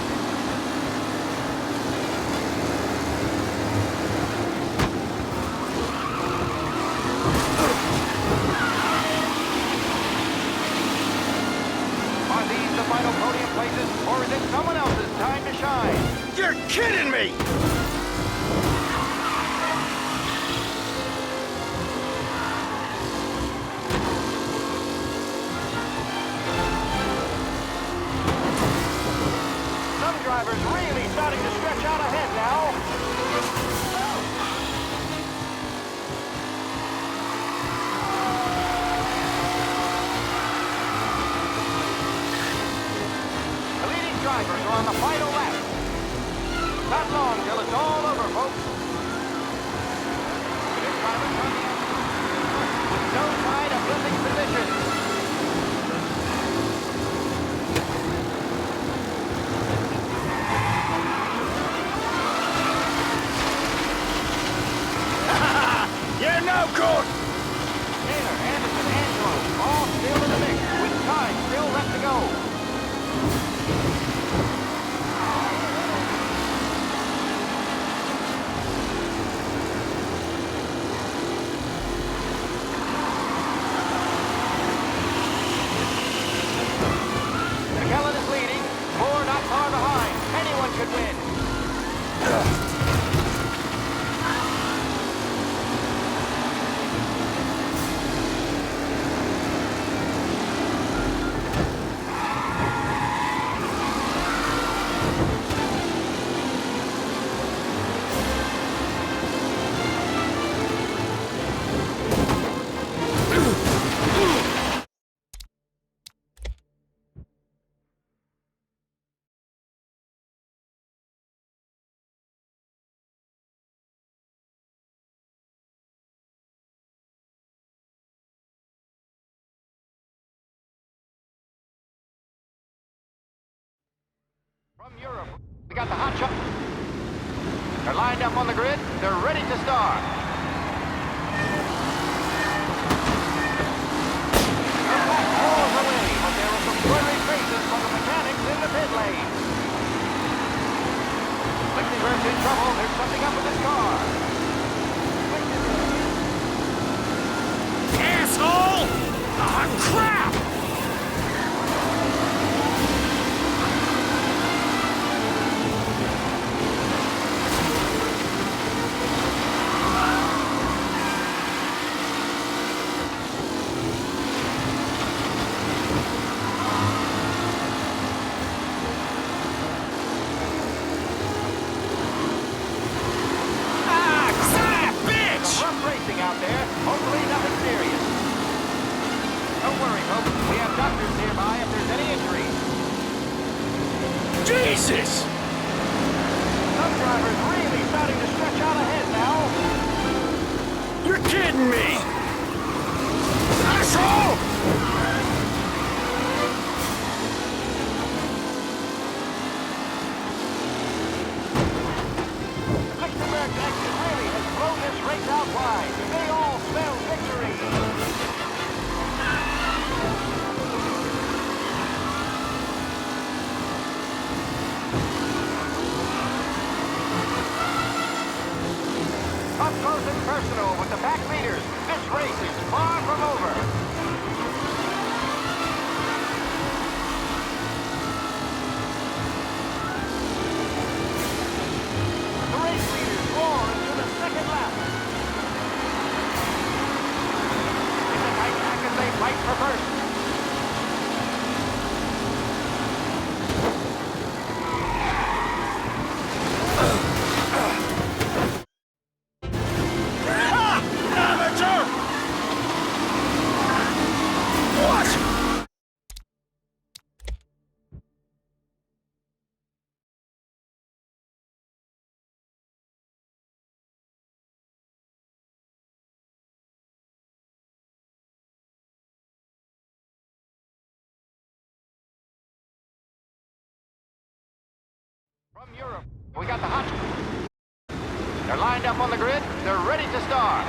Speaker 11: Are these the final podium places, or is it someone else's time to shine?
Speaker 14: You're kidding me!
Speaker 11: Some drivers really starting to stretch out ahead now. The leading drivers are on the final lap. Not long till it's all over, folks. This driver's on the outside with no sign of losing position.
Speaker 14: You're no good!
Speaker 11: Taylor, Anderson, Angelo, all still in the mix, with time still left to go. McKellen is leading, Moore not far behind. Anyone could win. From Europe, we got the hot shot. They're lined up on the grid. They're ready to start.
Speaker 14: Don't worry, folks. We have doctors nearby if there's any injuries.
Speaker 2: Jesus!
Speaker 14: Some drivers really starting to stretch out ahead now.
Speaker 2: You're kidding me! Asshole!
Speaker 14: Lichtenberg's exit really has blown this race out wide. They all spell victory. Up close and personal with the pack leaders. This race is far from over. The race leaders roar into the second lap. It's a tight pack as they fight for first. From Europe, we got the hot. They're lined up on the grid. They're ready to start.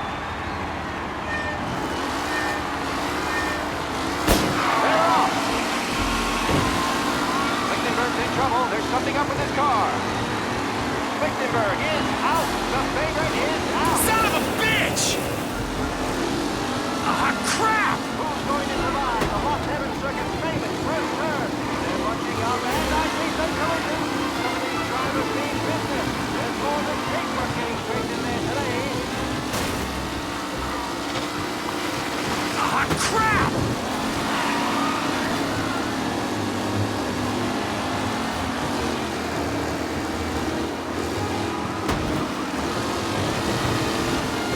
Speaker 14: They're off. Lichtenberg's in trouble. There's something up with his car. Lichtenberg is out. The favorite is out.
Speaker 2: Son of a bitch! Ah, crap!
Speaker 14: Who's going to survive the Las Vegas Circuit's famous first turn? They're bunching up, and I see some collisions. Some of these drivers mean business. There's more than paper getting straight in there today.
Speaker 2: Ah, crap!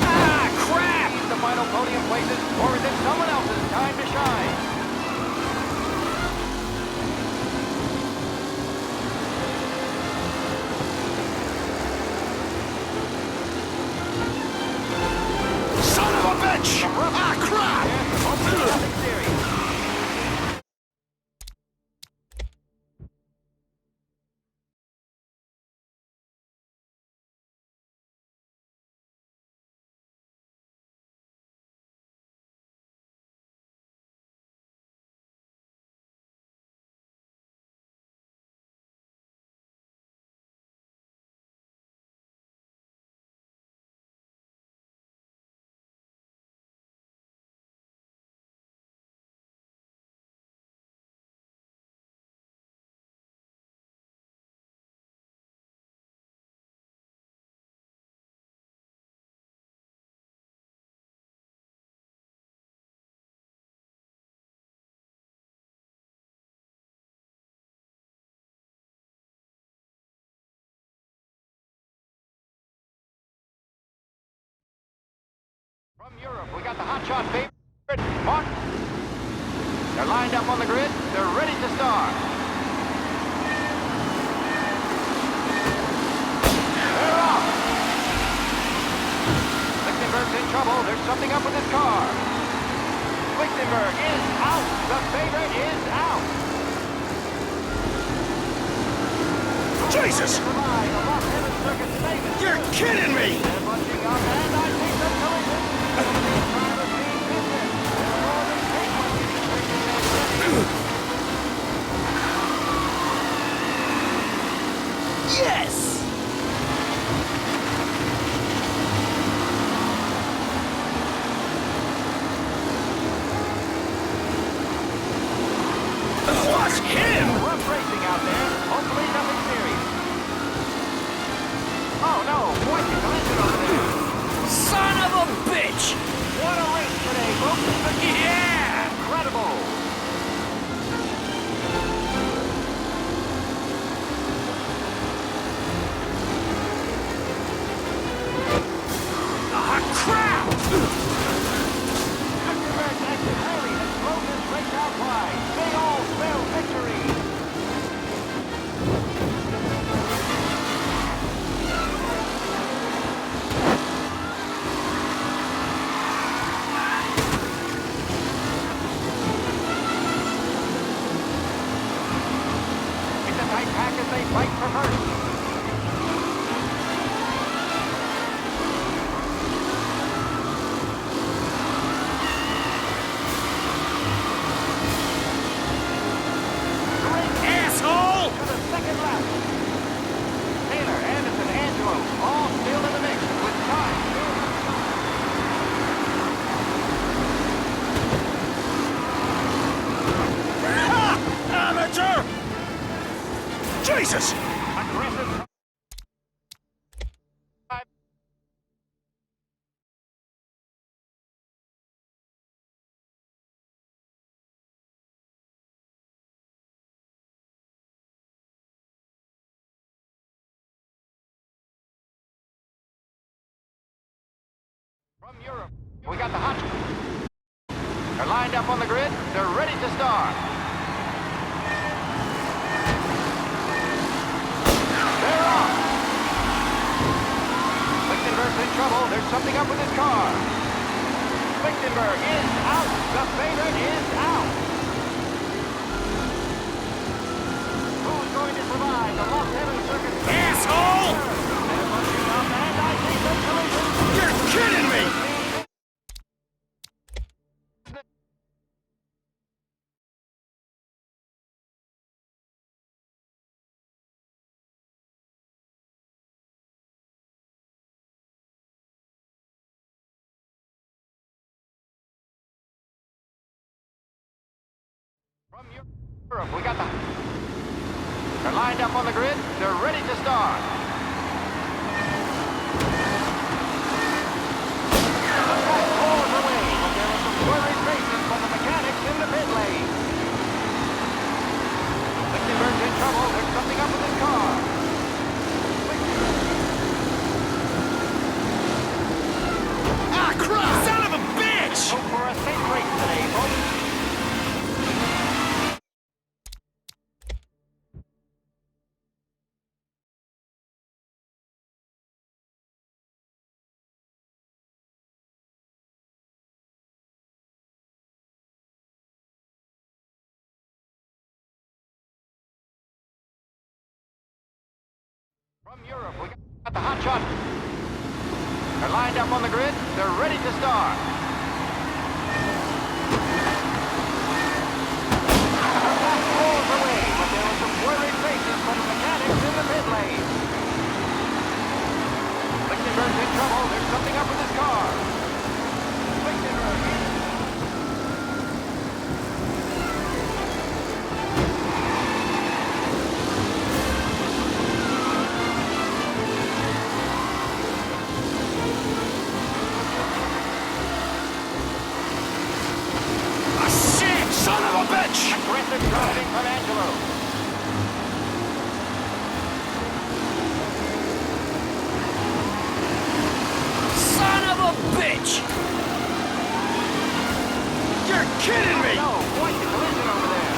Speaker 14: Ah, crap! The final podium places, or is it someone else's time to shine?
Speaker 2: Son of a bitch! Ah, crap!
Speaker 14: Nothing serious. From Europe, we got the hotshot favorite, Martin. They're lined up on the grid. They're ready to start. They're off. Lichtenberg's in trouble. There's something up with his car. Lichtenberg is out. The favorite is out.
Speaker 2: Jesus! You're kidding me!
Speaker 14: They're bunching up, and I see some collisions. Drivers being business. There's more than paper getting straight in there.
Speaker 2: Yes! What's him?
Speaker 14: Rough racing out there. Hopefully nothing serious. Oh no, quite the collision over there.
Speaker 2: Son of a bitch!
Speaker 14: What a race today, folks.
Speaker 2: Yeah!
Speaker 14: Incredible.
Speaker 2: Ah, crap!
Speaker 14: Lichtenberg's exit really has blown this fight for first.
Speaker 13: Asshole!
Speaker 14: To the second lap. Taylor, Anderson, Angelo, all still in the mix with time.
Speaker 4: Amateur! Jesus!
Speaker 14: Aggressive. From Europe, we got the hot. They're lined up on the grid. They're ready to start. They're off. Lichtenberg's in trouble. There's something up with his car. Lichtenberg is out. The favorite is out. Who's going to survive the Lost Heaven Circuit?
Speaker 13: Asshole!
Speaker 14: They're bunching up, and I think the collision.
Speaker 13: You're kidding me!
Speaker 14: From Europe, we got the. They're lined up on the grid. They're ready to start. The track roars away, but there are some worried faces from the mechanics in the pit lane. Lichtenberg's in trouble. There's something up with his car.
Speaker 13: Ah, crap! Son of a bitch!
Speaker 14: Hope for a safe race today, folks. From Europe, we got the hot shot. They're lined up on the grid. They're ready to start. The track rolls away, but there are some worried faces from the mechanics in the pit lane. Lichtenberg's in trouble. There's something up with his car. Lichtenberg is...
Speaker 13: Son of a bitch!
Speaker 14: Aggressive driving from Angelo.
Speaker 13: Son of a bitch! You're kidding me!
Speaker 14: No, quite the collision over there.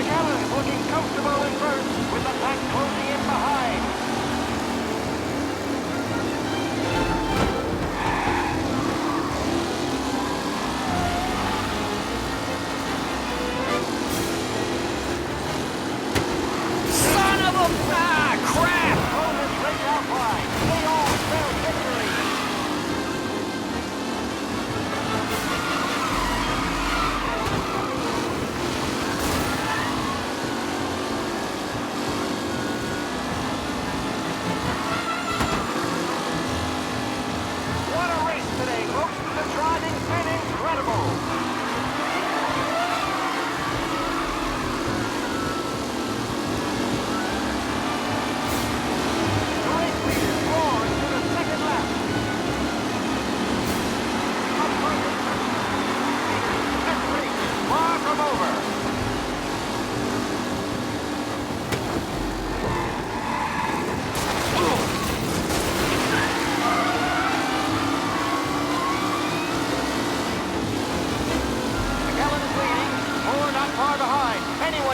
Speaker 14: McAllen is looking comfortable in first with the pack closing in behind.
Speaker 13: Crap!
Speaker 14: Opponents race out wide. They all spell victory. What a race today, folks. The driving's been incredible.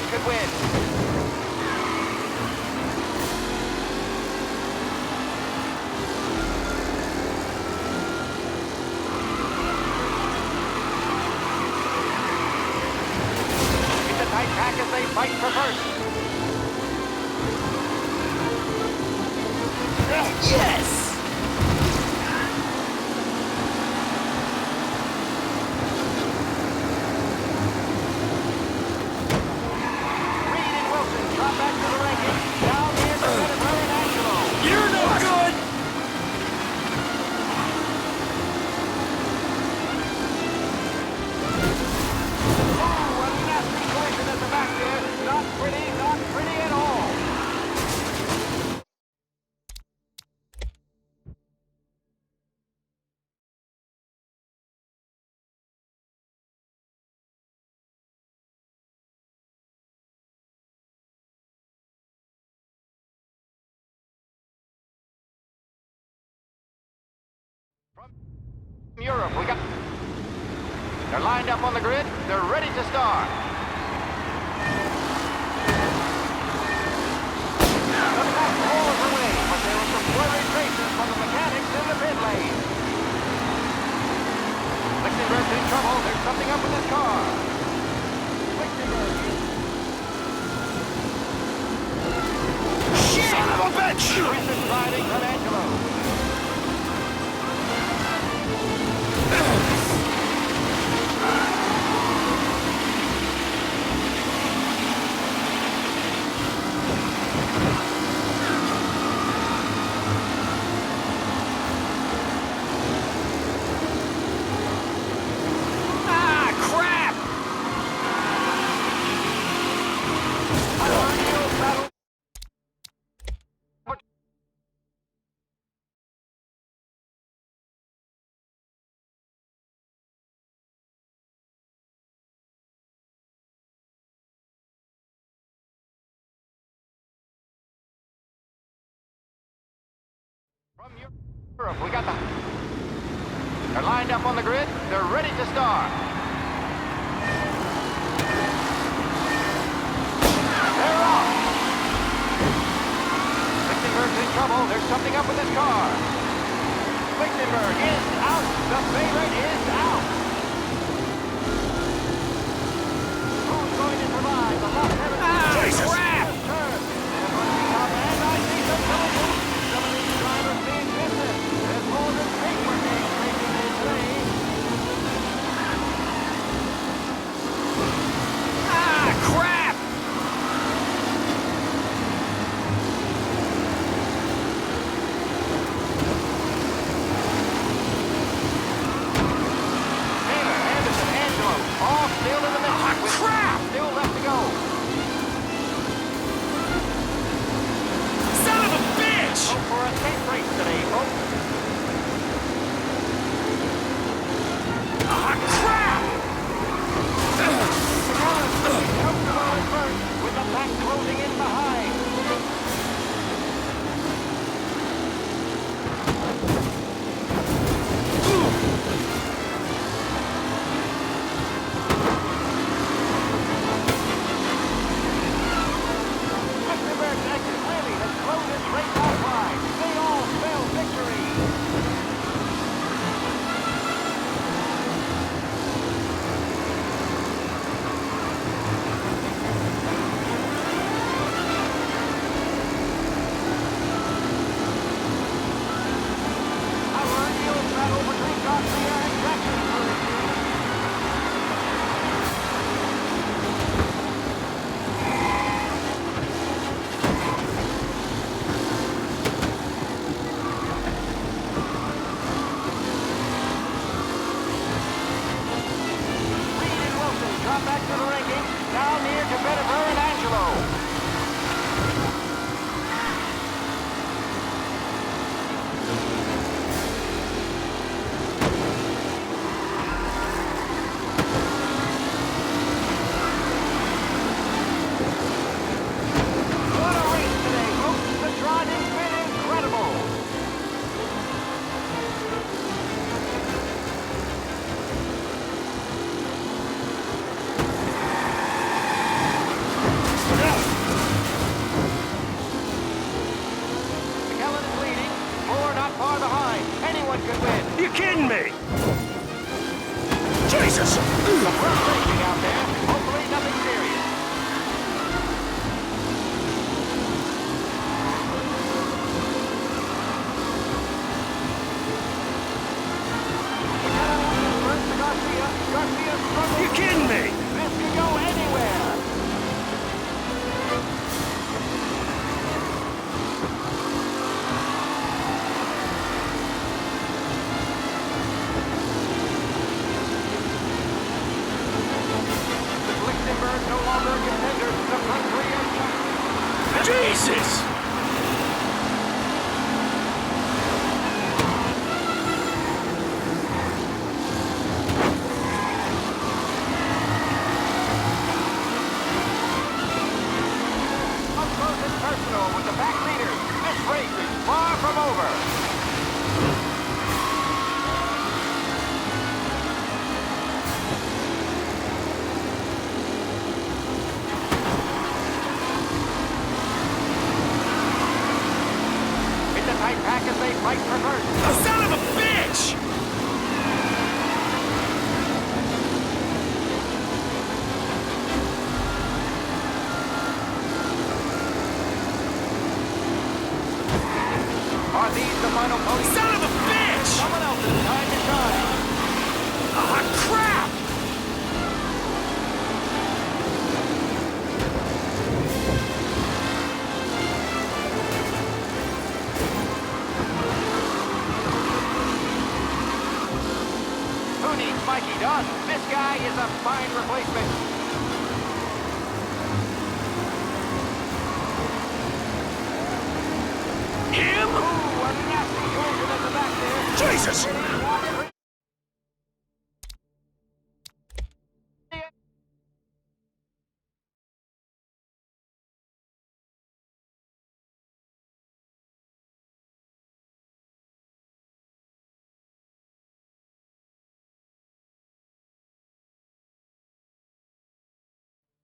Speaker 14: Could win. It's a tight pack as they fight for first.
Speaker 13: Yes!
Speaker 14: Reed and Wilson drop back to the ranking. Down here for Berry and Angelo.
Speaker 13: You're no good!
Speaker 14: Oh, a nasty collision at the back there. Not pretty at all. From Europe, we got... They're lined up on the grid. They're ready to start. The pack rolls away, but there were some blurry traces from the mechanics in the pit lane. Lichtenberg's in trouble. There's something up with his car. Lichtenberg is...
Speaker 13: Son of a bitch!
Speaker 14: Recent riding from Angelo.
Speaker 13: Ah, crap!
Speaker 14: From Europe, we got the... They're lined up on the grid. They're ready to start. They're off. Lichtenberg's in trouble. There's something up with his car. Lichtenberg is out. The favorite is out. Who's going to survive? The lost heaven.
Speaker 13: Jesus! Crap!
Speaker 14: Turn. They're running up, and I see some trouble. Some of these drivers being business. There's more than paper being taken in today.
Speaker 13: Ah, crap!
Speaker 14: Taylor, Anderson, Angelo, all still in the mix. With
Speaker 13: crap!
Speaker 14: Still left to go.
Speaker 13: Son of a bitch!
Speaker 14: Hope for a safe race today, folks.
Speaker 13: Ah, crap!
Speaker 14: Comfortable at first, with the pack closing in behind. Lichtenberg's exit really has blown this race outside. They all spell victory. Our deal battle between Garcia and Jackson. Reed and Wilson drop back to the ranking. Now near to Berry and Angelo. What a race today, folks. The driving's been incredible. McKellen is leading. Moore not far behind. Anyone could win.
Speaker 13: You kidding me? Jesus!
Speaker 14: Some rough racing out there. Hopefully nothing serious. Mikey, Don. This guy is a fine replacement.
Speaker 4: Him?
Speaker 14: Ooh, a nasty collision at the back there.
Speaker 4: Jesus!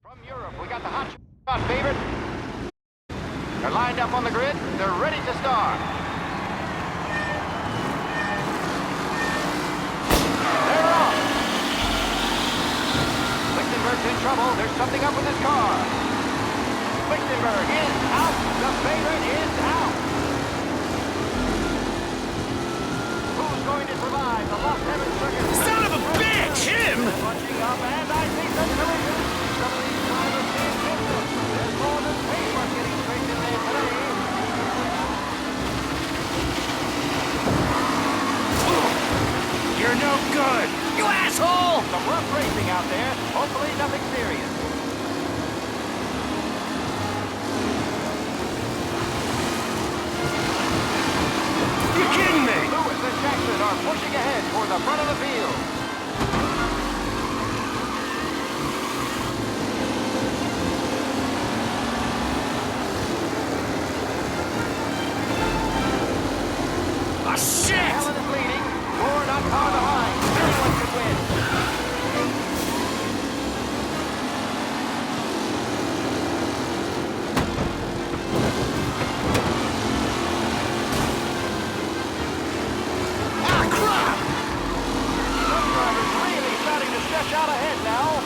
Speaker 14: From Europe, we got the hot shot favorite. They're lined up on the grid. They're ready to start. They're off. Lichtenberg's in trouble. There's something up with his car. Lichtenberg is out. The favorite is out. Who's going to survive the Lost Heaven Circuit?
Speaker 4: Son of a bitch! Him!
Speaker 14: Punching up, and I see some collisions. Some of these drivers being business. There's more than paper getting straight in there today.
Speaker 4: You're no good! You asshole!
Speaker 14: Some rough racing out there. Hopefully nothing serious.
Speaker 4: You kidding me?
Speaker 14: Lewis and Jackson are pushing ahead toward the front of the field.
Speaker 4: Ah, shit!
Speaker 14: Allen is leading. Moore not far behind. Anyone could win.
Speaker 4: Ah, crap!
Speaker 14: Some drivers really starting to stretch out ahead now.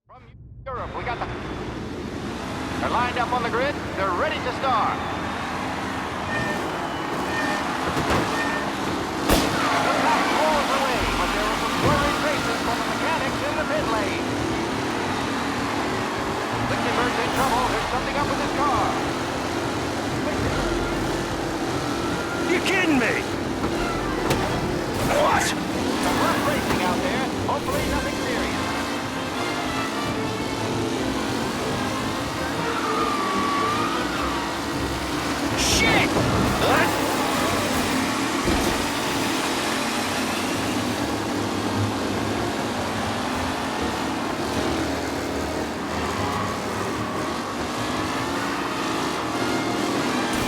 Speaker 14: From Europe, we got the... They're lined up on the grid. They're ready to start. The pack rolls away, but there were some swirling traces from the mechanics in the pit lane. Lichtenberg's in trouble. There's something up with his car.
Speaker 4: You kidding me? What?
Speaker 14: Some rough racing out there. Hopefully nothing serious.
Speaker 4: Shit! What?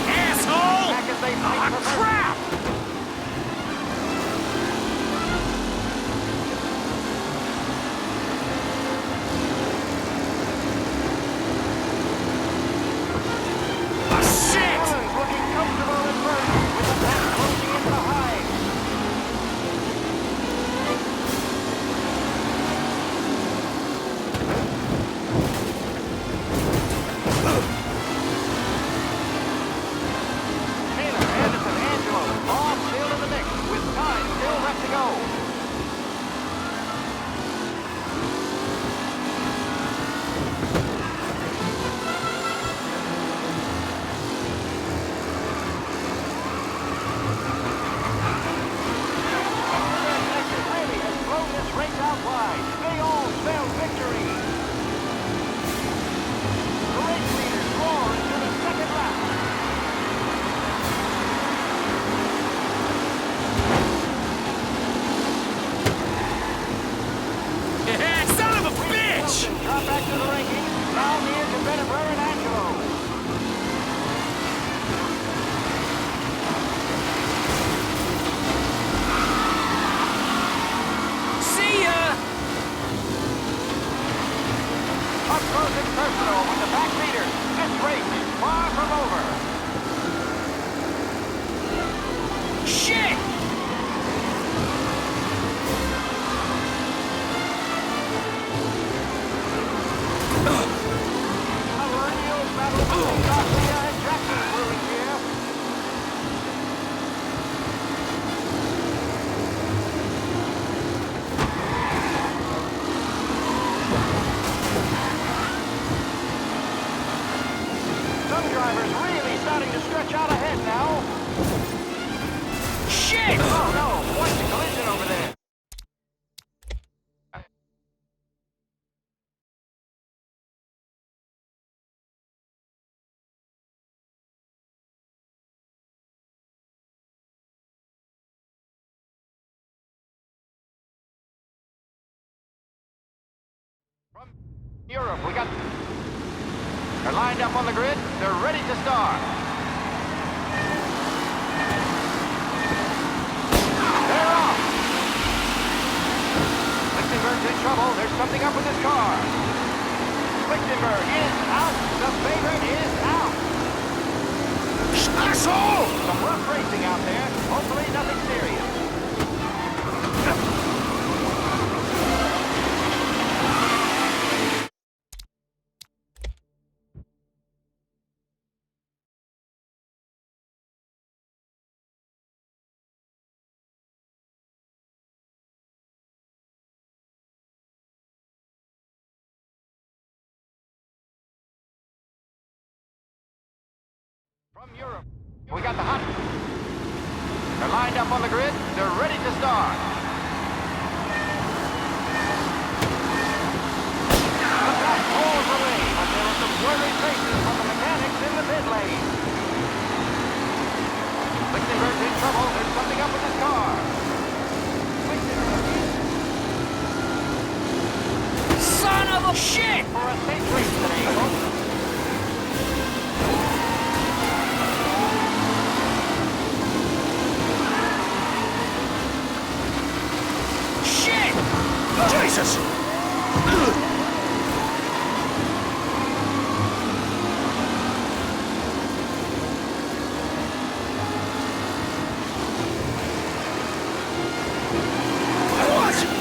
Speaker 4: Asshole!
Speaker 14: Back as they fight
Speaker 4: Ah,
Speaker 14: for first.
Speaker 4: crap! Ah, shit!
Speaker 14: Allen's looking comfortable at first, with the pack closing in behind. Taylor, Anderson, Angelo, all still in the mix, with time still left to go. Texas really has blown this race out wide. They all spell victory. The race leaders roar into the second lap.
Speaker 4: Son of a bitch!
Speaker 14: Wilson drop back to the rankings. Now near to Bennifer and Angelo.
Speaker 4: See ya!
Speaker 14: Up close and personal with the back leaders. This race is far from over.
Speaker 4: Shit! Ugh.
Speaker 14: Some drivers really starting to stretch out ahead now. Shit! Oh no, quite the collision over there. From Europe, we got... They're lined up on the grid. They're ready to start. They're off. Lichtenberg's in trouble. There's something up with his car. Lichtenberg is out. The favorite is out. Asshole! Some rough racing out there. Hopefully nothing serious. From Europe, we got the hot. They're lined up on the grid. They're ready to start. The pack pulls away, but there are some worried faces from the mechanics in the pit lane. Lichtenberg's in trouble. There's something up with his car. Son of a shit! For a safe race today, folks.
Speaker 4: Jesus!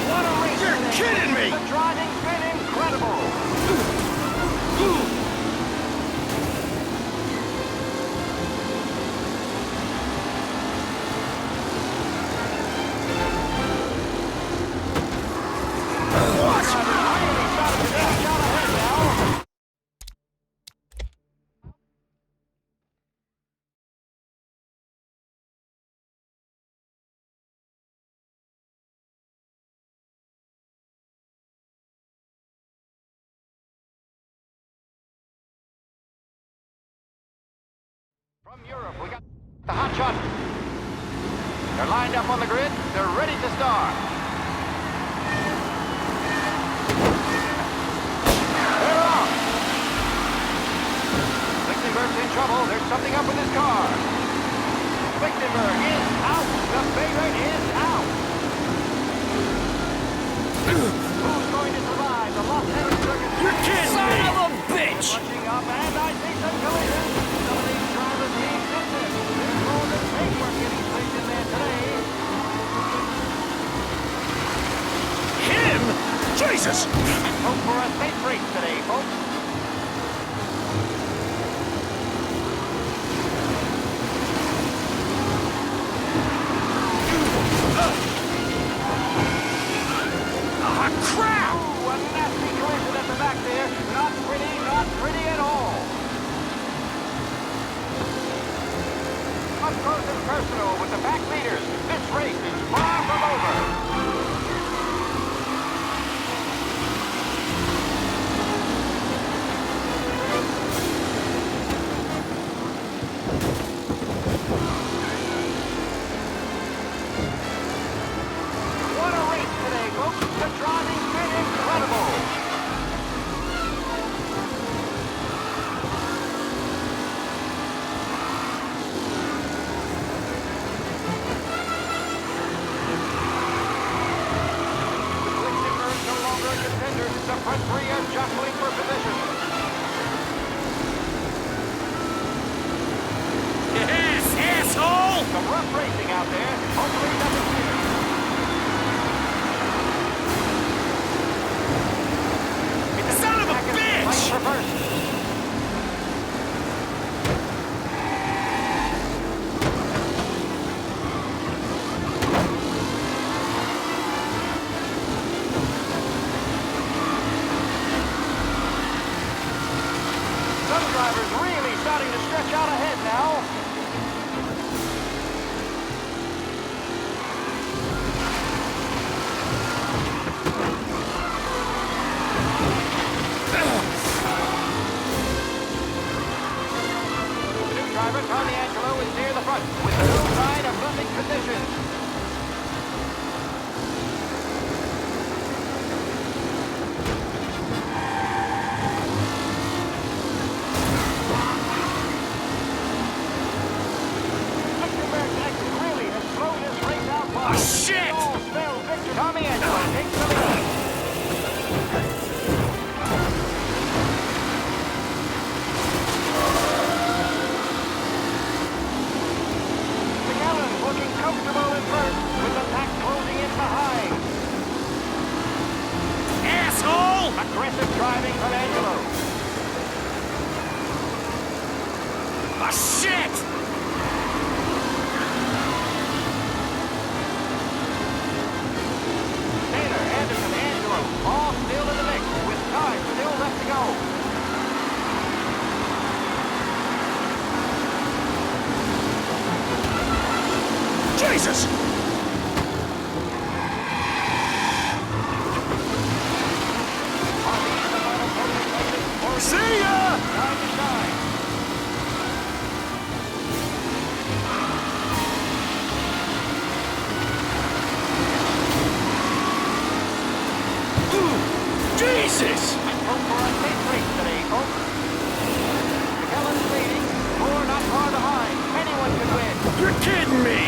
Speaker 14: What a race!
Speaker 4: You're kidding me!
Speaker 14: The driving's been incredible! From Europe, we got the hot shot. They're lined up on the grid. They're ready to start. They're off. Lichtenberg's in trouble. There's something up with his car. Lichtenberg is out. The favorite is out. Who's going to survive the Los Angeles circuit?
Speaker 4: You're kidding
Speaker 14: Son
Speaker 4: me!
Speaker 14: of a bitch! Watching up, and I see some collisions. Some of these drivers need business. There's more than paperwork getting placed in there today.
Speaker 4: Him? Jesus!
Speaker 14: And hope for a safe race today, folks.
Speaker 4: Crap!
Speaker 14: Ooh, a nasty collision at the back there. Not pretty at all. Up close and personal with the back leaders. This race is far from over. What a race today, folks. The driving's been incredible. Lichtenberg's no longer a contender. The front three are jostling for position.
Speaker 4: Yes, asshole!
Speaker 14: Some rough racing out there. Hopefully nothing serious.
Speaker 4: Son of a bitch!
Speaker 14: Lights reversed. Some drivers really starting to stretch out ahead now. The new driver, Tommy Angelo, is near the front with the new sign of losing position. Shit! Tommy Angelo takes the lead. McAllen's looking comfortable in first, with the pack closing in behind. Asshole! Aggressive driving from Angelo. Ah, shit! All still in the mix, with time still left to go. Jesus! See ya! Time to shine. Jesus! Hope for a safe race today, folks. McAllen's leading, or not far behind. Anyone can win.
Speaker 4: You're kidding me!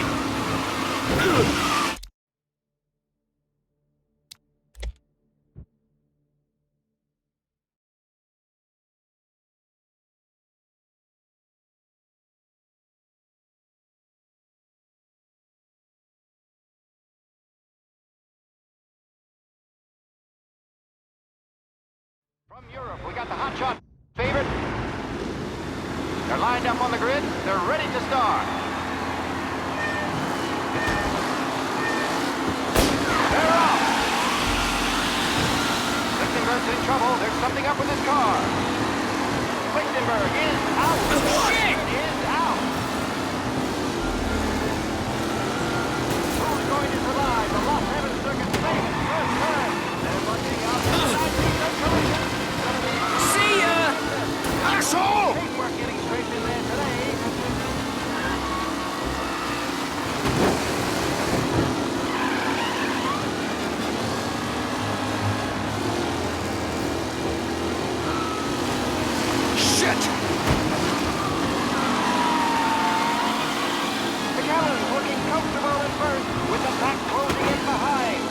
Speaker 14: From Europe, we got the hotshot favorite. They're lined up on the grid. They're ready to start. They're off. Lichtenberg's in trouble. There's something up with his car. Lichtenberg is out. Shit! Is out. Who's going to survive the Las Vegas Circuit's famous first turn? They're looking out.
Speaker 4: See ya! Asshole!
Speaker 14: We're getting straight in there today.
Speaker 4: Shit!
Speaker 14: McAllen's looking comfortable at first, with the pack closing in behind.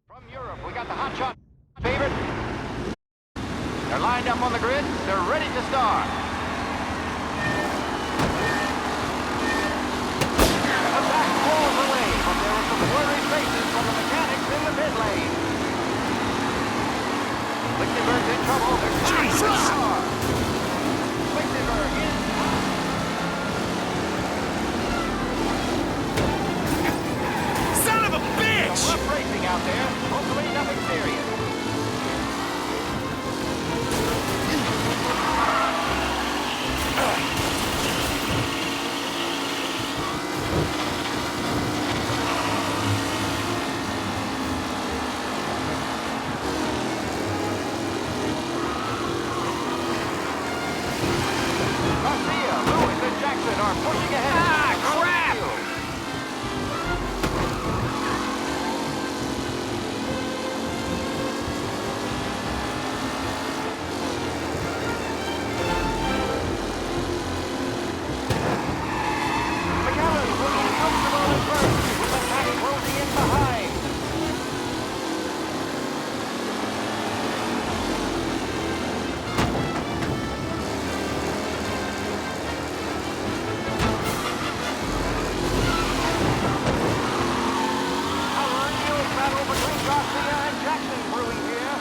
Speaker 14: From Europe, we got the hotshot favorite. They're lined up on the grid. They're ready to start. The back falls away, but there are some worried faces from the mechanics in the pit lane. Lichtenberg's in trouble. Jesus! Lichtenberg is
Speaker 4: Son of a bitch!
Speaker 14: some rough racing out there. Hopefully nothing serious. Mafia, Lewis, and Jackson are pushing ahead.
Speaker 4: Ah, crap!
Speaker 14: Jackson brewing here.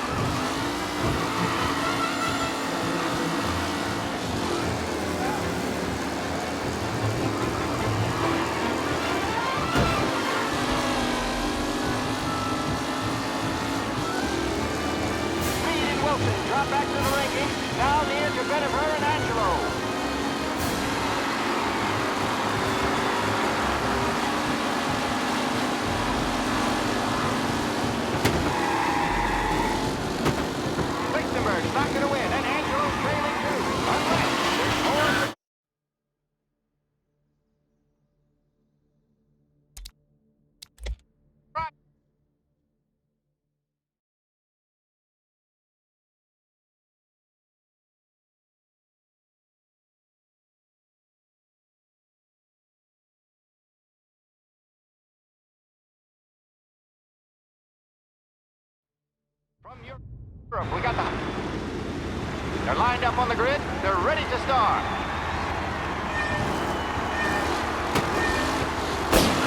Speaker 14: Drop back to the rankings, now near to Berria and Angelo. Lichtenberg's not going to win, and Angelo's trailing too. Unless there's more... From Europe, we got the... They're lined up on the grid. They're ready to start.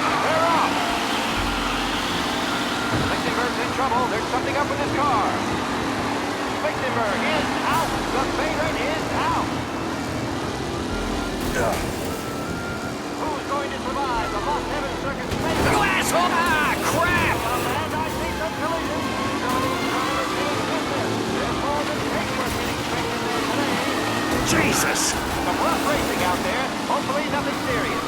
Speaker 14: They're off. Lichtenberg's in trouble. There's something up with his car. Lichtenberg is out. The favorite is out. Who's going to survive the Lost Heaven Circuit space?
Speaker 2: You asshole! Ah, crap!
Speaker 14: And I see some collisions. Some of these drivers being business. There's more than paperwork getting straightened there today.
Speaker 2: Jesus!
Speaker 14: Some rough racing out there. Hopefully nothing serious.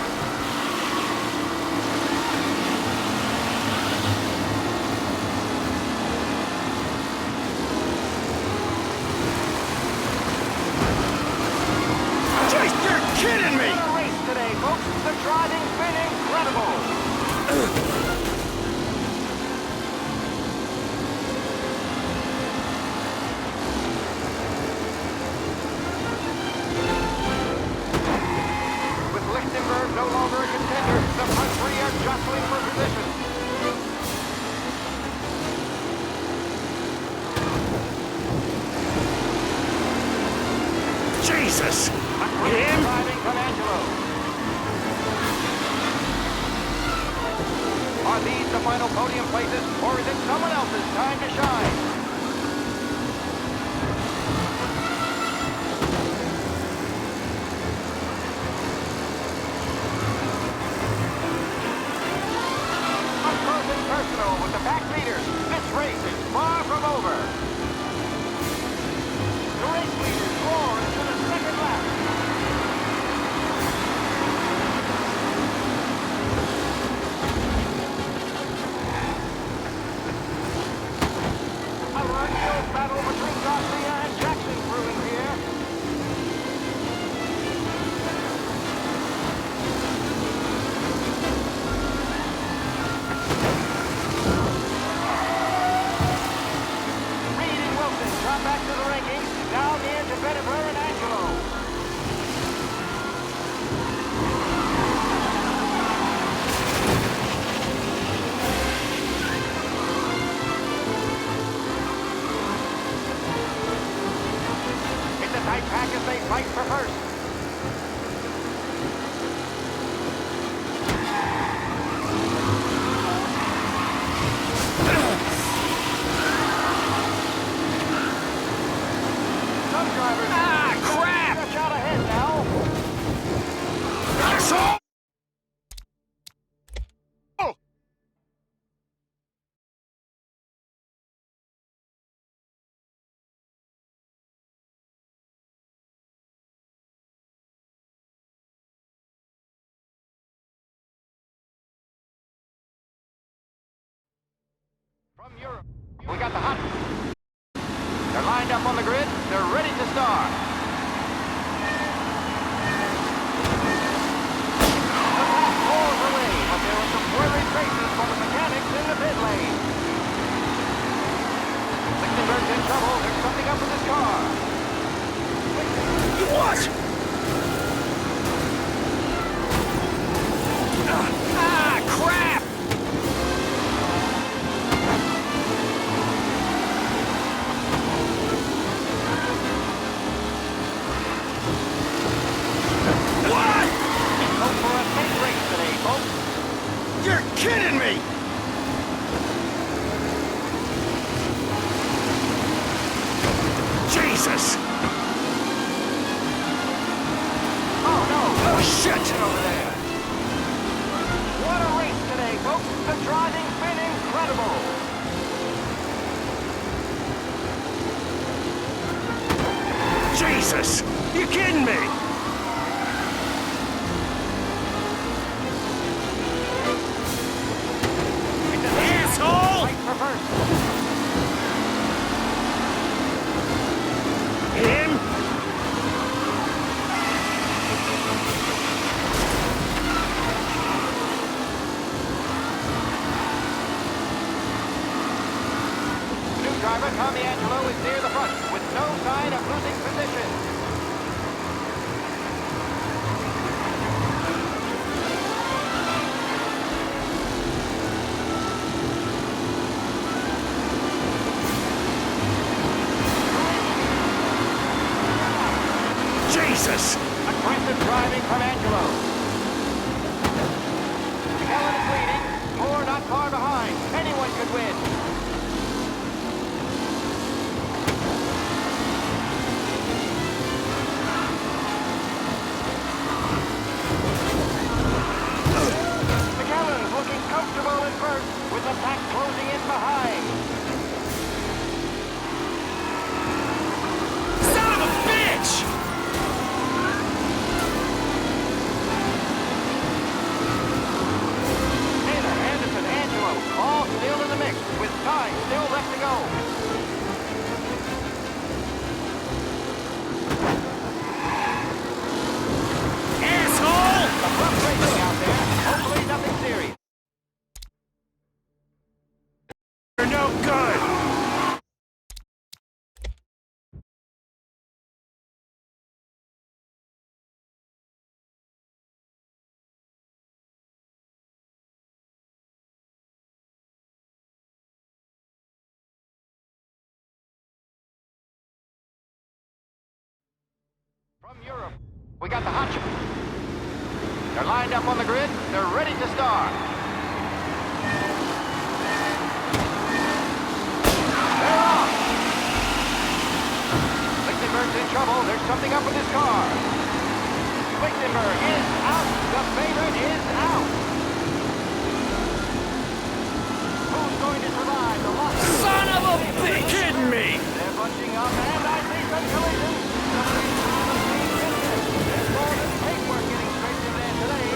Speaker 2: Jeez, you're kidding me!
Speaker 14: What a race today, folks. The driving's been incredible. With Lichtenberg no longer a contender, the front three are jostling for position.
Speaker 2: Jesus!
Speaker 14: Him? Driving from Angelo. Are these the final podium places, or is it someone else's time to shine? Up close and personal with the back leaders. This race is far from over. The race leaders roar into the second lap. A run-filled battle between Garcia and Jackson brewing here. Reed and Wilson drop back to the rankings, down near to Berria and Angelo. It's a tight pack as they fight for first. Some drivers...
Speaker 2: Ah, crap!
Speaker 14: Stretch out ahead now.
Speaker 2: Asshole! Oh!
Speaker 14: From Europe, we got the hot... They're lined up on the grid. They're ready to start. The pack rolls away, but there were some worried faces for the mechanics in the pit lane. Lichtenberg's in trouble. There's something up with his car.
Speaker 2: What? Ah, crap!
Speaker 4: Jesus! You kidding me?
Speaker 14: It's an
Speaker 4: asshole!
Speaker 14: Right for first.
Speaker 4: Him?
Speaker 14: New driver Tommy Angelo is near the front with no sign of losing position.
Speaker 4: Jesus!
Speaker 14: Aggressive driving from Angelo. Helen is leading. Moore not far behind. Anyone could win. McKellen's looking comfortable at first, with the pack closing in behind.
Speaker 4: Son of a bitch!
Speaker 14: Taylor, Anderson, Angelo, all still in the mix, with time still left to go.
Speaker 4: Asshole!
Speaker 14: Some rough racing out there. Hopefully nothing serious.
Speaker 4: You're no good!
Speaker 14: From Europe, we got the hot shot. They're lined up on the grid. They're ready to start. They're off. Lichtenberg's in trouble. There's something up with his car. Lichtenberg is out. The favorite is out. Who's going to survive the loss?
Speaker 4: Son of a bitch! Kidding me!
Speaker 14: They're bunching up, and I see some collisions. There's more than paperwork getting straight in there today.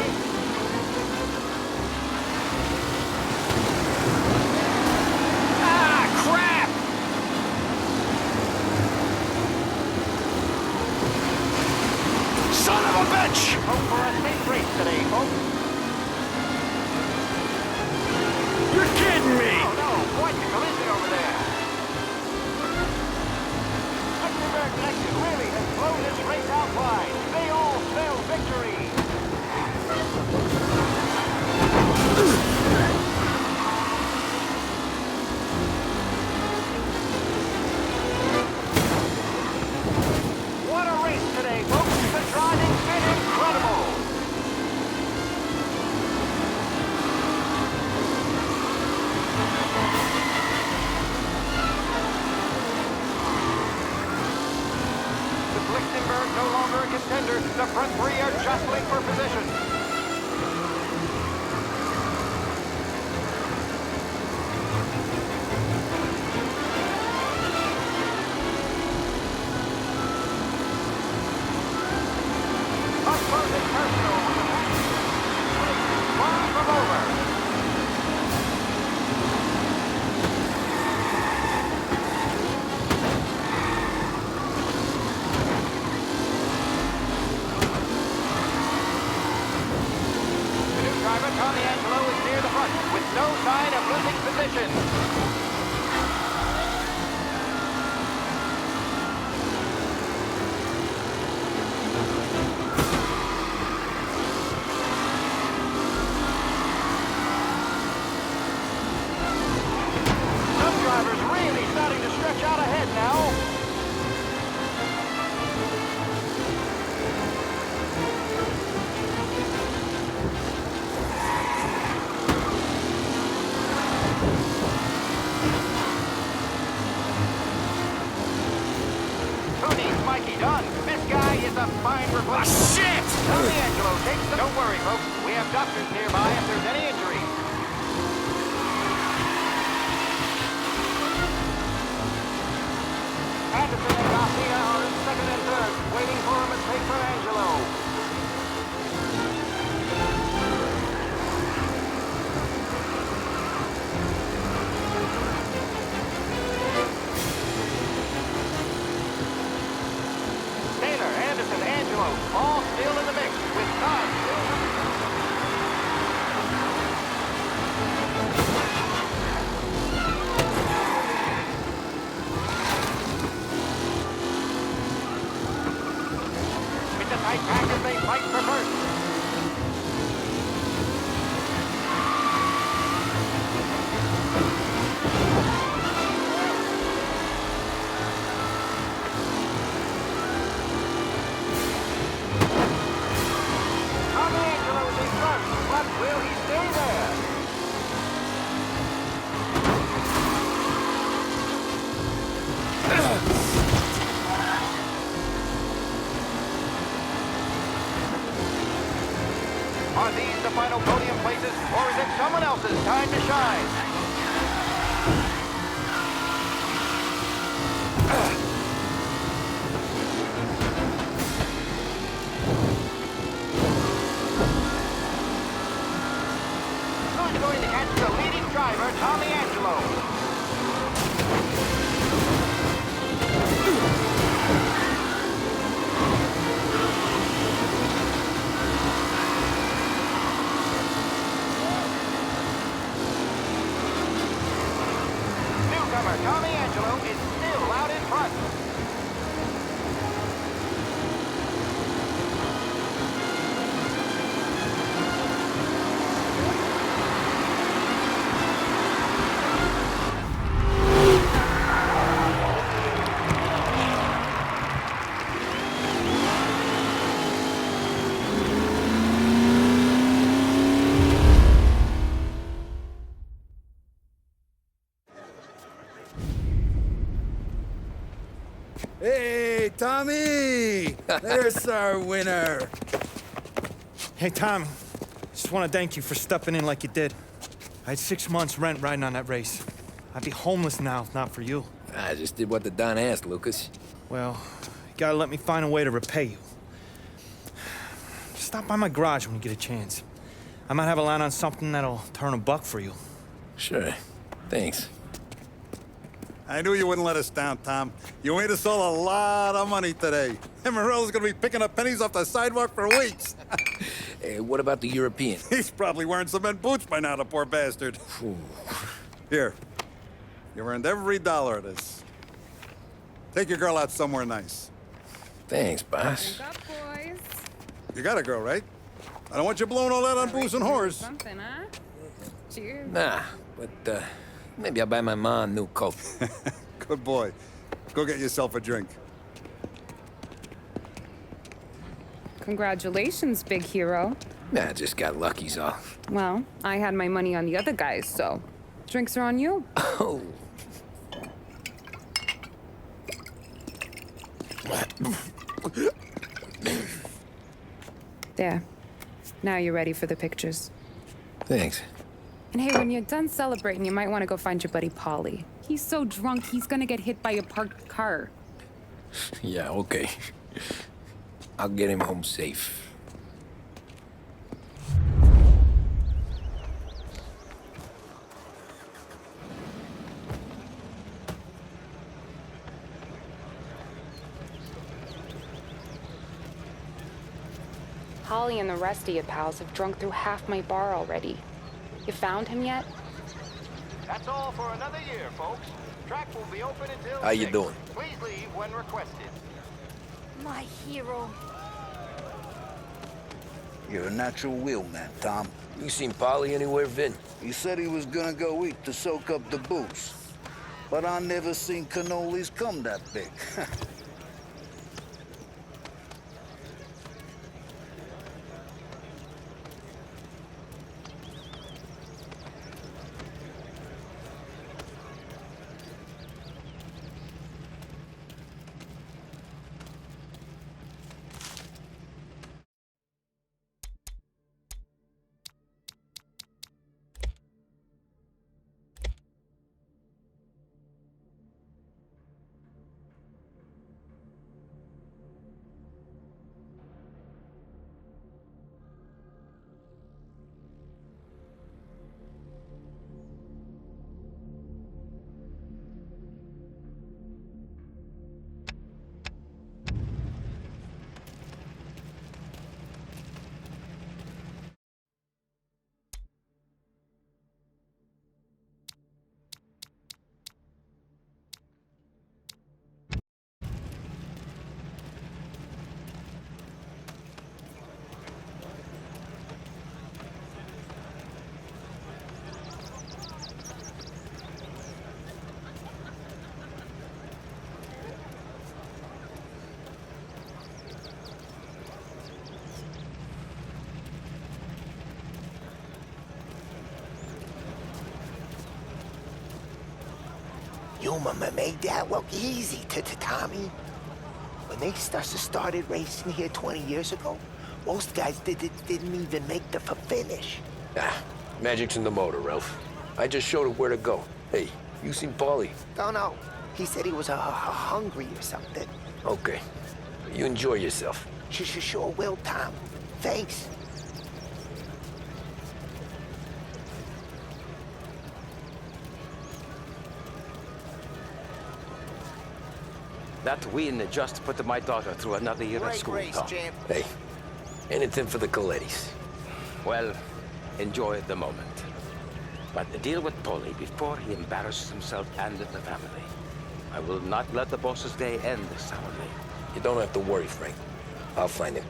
Speaker 4: Ah, crap! Son of a bitch!
Speaker 14: Hope for a safe race today, folks.
Speaker 4: You're kidding me!
Speaker 14: Oh no, quite the collision over there. Lichtenberg Connection really has blown this race out wide. They all spell victory. What a race today, folks. The driving's been incredible. With Lichtenberg no longer a contender, the front three are jostling for position. Up close and personal with the pack. Far from over. The new driver, Tommy Angelo, is near the front with no sign of losing position. Some drivers really starting to stretch out ahead now. Who needs Mikey Dunn? This guy is a fine replacement.
Speaker 4: Shit!
Speaker 14: Tommy Angelo takes the... Don't worry, folks. We have doctors nearby if there's any injury. Anderson and Garcia are in second and third. time to shine. Who's going to catch the leading driver, Tommy Angelo? Newcomer Tommy Angelo is still out in front.
Speaker 15: Hey, Tommy! There's our winner.
Speaker 3: Hey, Tom. Just want to thank you for stepping in like you did. I had 6 months rent riding on that race. I'd be homeless now if not for you.
Speaker 2: I just did what the Don asked, Lucas.
Speaker 3: Well, you gotta let me find a way to repay you. Stop by my garage when you get a chance. I might have a line on something that'll turn $1 for you.
Speaker 2: Sure. Thanks.
Speaker 15: I knew you wouldn't let us down, Tom. You made us all a lot of money today. And Morello's gonna be picking up pennies off the sidewalk for weeks.
Speaker 2: Hey, what about the European?
Speaker 15: He's probably wearing cement boots by now, the poor bastard. Here. You earned every dollar of this. Take your girl out somewhere nice.
Speaker 2: Thanks, boss.
Speaker 6: Drink up, boys.
Speaker 15: You got a girl, right? I don't want you blowing all that on booze and whores.
Speaker 6: Something, huh? Cheers.
Speaker 2: Nah, but, maybe I'll buy my mom a new coat.
Speaker 15: Good boy. Go get yourself a drink.
Speaker 6: Congratulations, big hero.
Speaker 2: Nah, just got lucky's all.
Speaker 6: Well, I had my money on the other guys, so drinks are on you.
Speaker 2: Oh.
Speaker 6: There. Now you're ready for the pictures.
Speaker 2: Thanks.
Speaker 6: And hey, when you're done celebrating, you might want to go find your buddy Paulie. He's so drunk, he's gonna get hit by a parked car.
Speaker 2: Yeah, okay. I'll get him home safe.
Speaker 6: Holly and the rest of you pals have drunk through half my bar already. You found him yet?
Speaker 14: That's all for another year, folks. Track will be open until
Speaker 2: How you
Speaker 14: 6.
Speaker 2: doing?
Speaker 14: Please leave when requested.
Speaker 16: My hero.
Speaker 10: You're a natural wheelman, Tom.
Speaker 2: You seen Polly anywhere, Vin?
Speaker 10: He said he was gonna go eat to soak up the booze. But I never seen cannolis come that big.
Speaker 9: You made that look easy to Tommy. When they started racing here 20 years ago, most guys didn't even make the finish.
Speaker 2: Ah, Magic's in the motor, Ralph. I just showed it where to go. Hey, you seen Paulie?
Speaker 9: Don't know. He said he was hungry or something.
Speaker 2: Okay. You enjoy yourself.
Speaker 9: Sure will, Tom. Thanks.
Speaker 8: That win just put my daughter through another year at school, Tom.
Speaker 2: Hey, anything for the Colettis.
Speaker 8: Well, enjoy the moment. But deal with Paulie before he embarrasses himself and the family. I will not let the boss's day end sourly.
Speaker 2: You don't have to worry, Frank. I'll find him.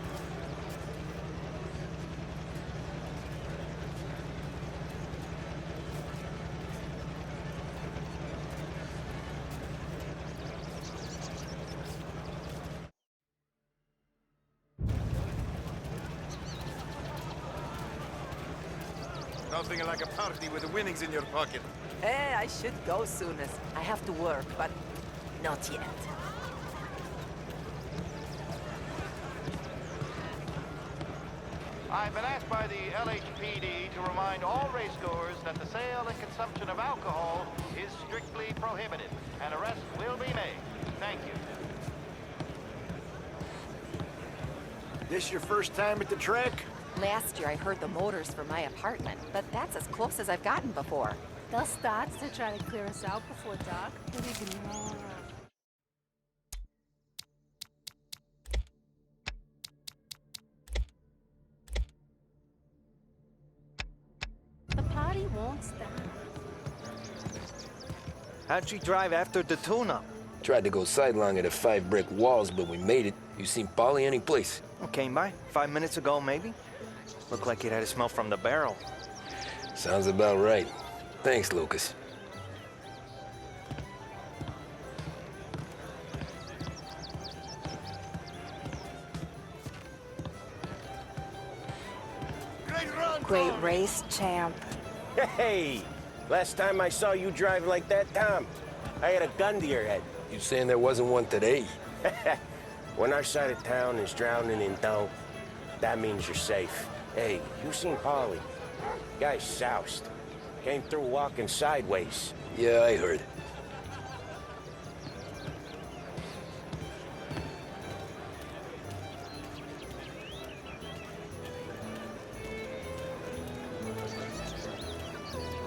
Speaker 4: Nothing like a party with the winnings in your pocket.
Speaker 17: I should go soon as I have to work, but not yet.
Speaker 14: I've been asked by the LHPD to remind all racegoers that the sale and consumption of alcohol is strictly prohibited, and arrests will be made. Thank you.
Speaker 4: This your first time at the track?
Speaker 17: Last year I heard the motors for my apartment, but that's as close as I've gotten before.
Speaker 16: They'll start to try to clear us out before dark. But ignore. The party won't stop.
Speaker 18: How'd you drive after the tuna?
Speaker 2: Tried to go sidelong at 5 brick walls, but we made it. You seen Paulie any place?
Speaker 18: Came by 5 minutes ago, maybe. Looked like it had a smell from the barrel.
Speaker 2: Sounds about right. Thanks, Lucas.
Speaker 17: Great race, champ.
Speaker 7: Hey! Last time I saw you drive like that, Tom, I had a gun to your head.
Speaker 2: You saying there wasn't one today?
Speaker 7: When our side of town is drowning in dough, that means you're safe. Hey, you seen Paulie? Guy's soused. Came through walking sideways.
Speaker 2: Yeah, I heard.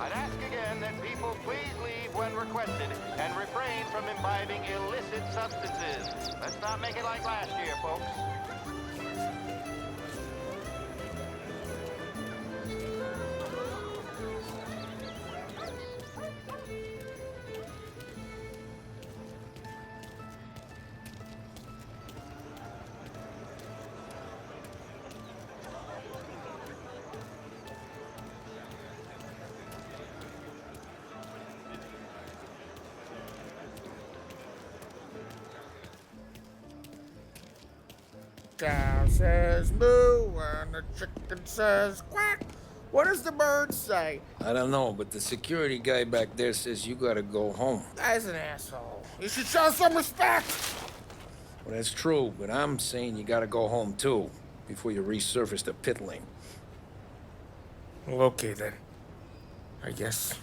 Speaker 14: I'd ask again that people please leave when requested and refrain from imbibing illicit substances. Let's not make it like last year, folks.
Speaker 13: Cow says moo and the chicken says quack. What does the bird say?
Speaker 2: I don't know, but the security guy back there says you gotta go home.
Speaker 13: Guy's an asshole. You should show some respect.
Speaker 2: Well, that's true, but I'm saying you gotta go home too, before you resurface the pit lane.
Speaker 13: Well, okay then. I guess.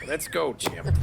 Speaker 2: Let's go, champ.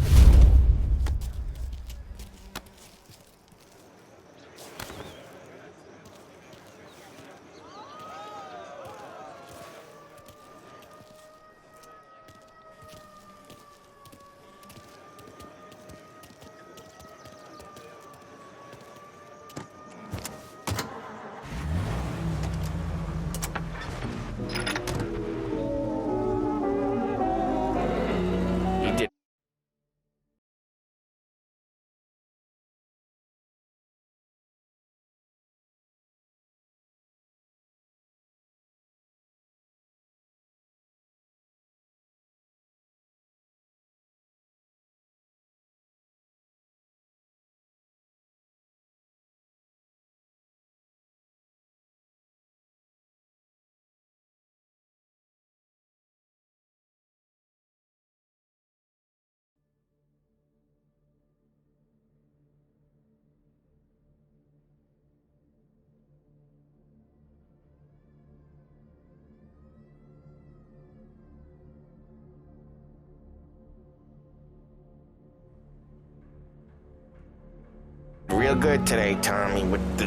Speaker 7: real good today, Tommy, with the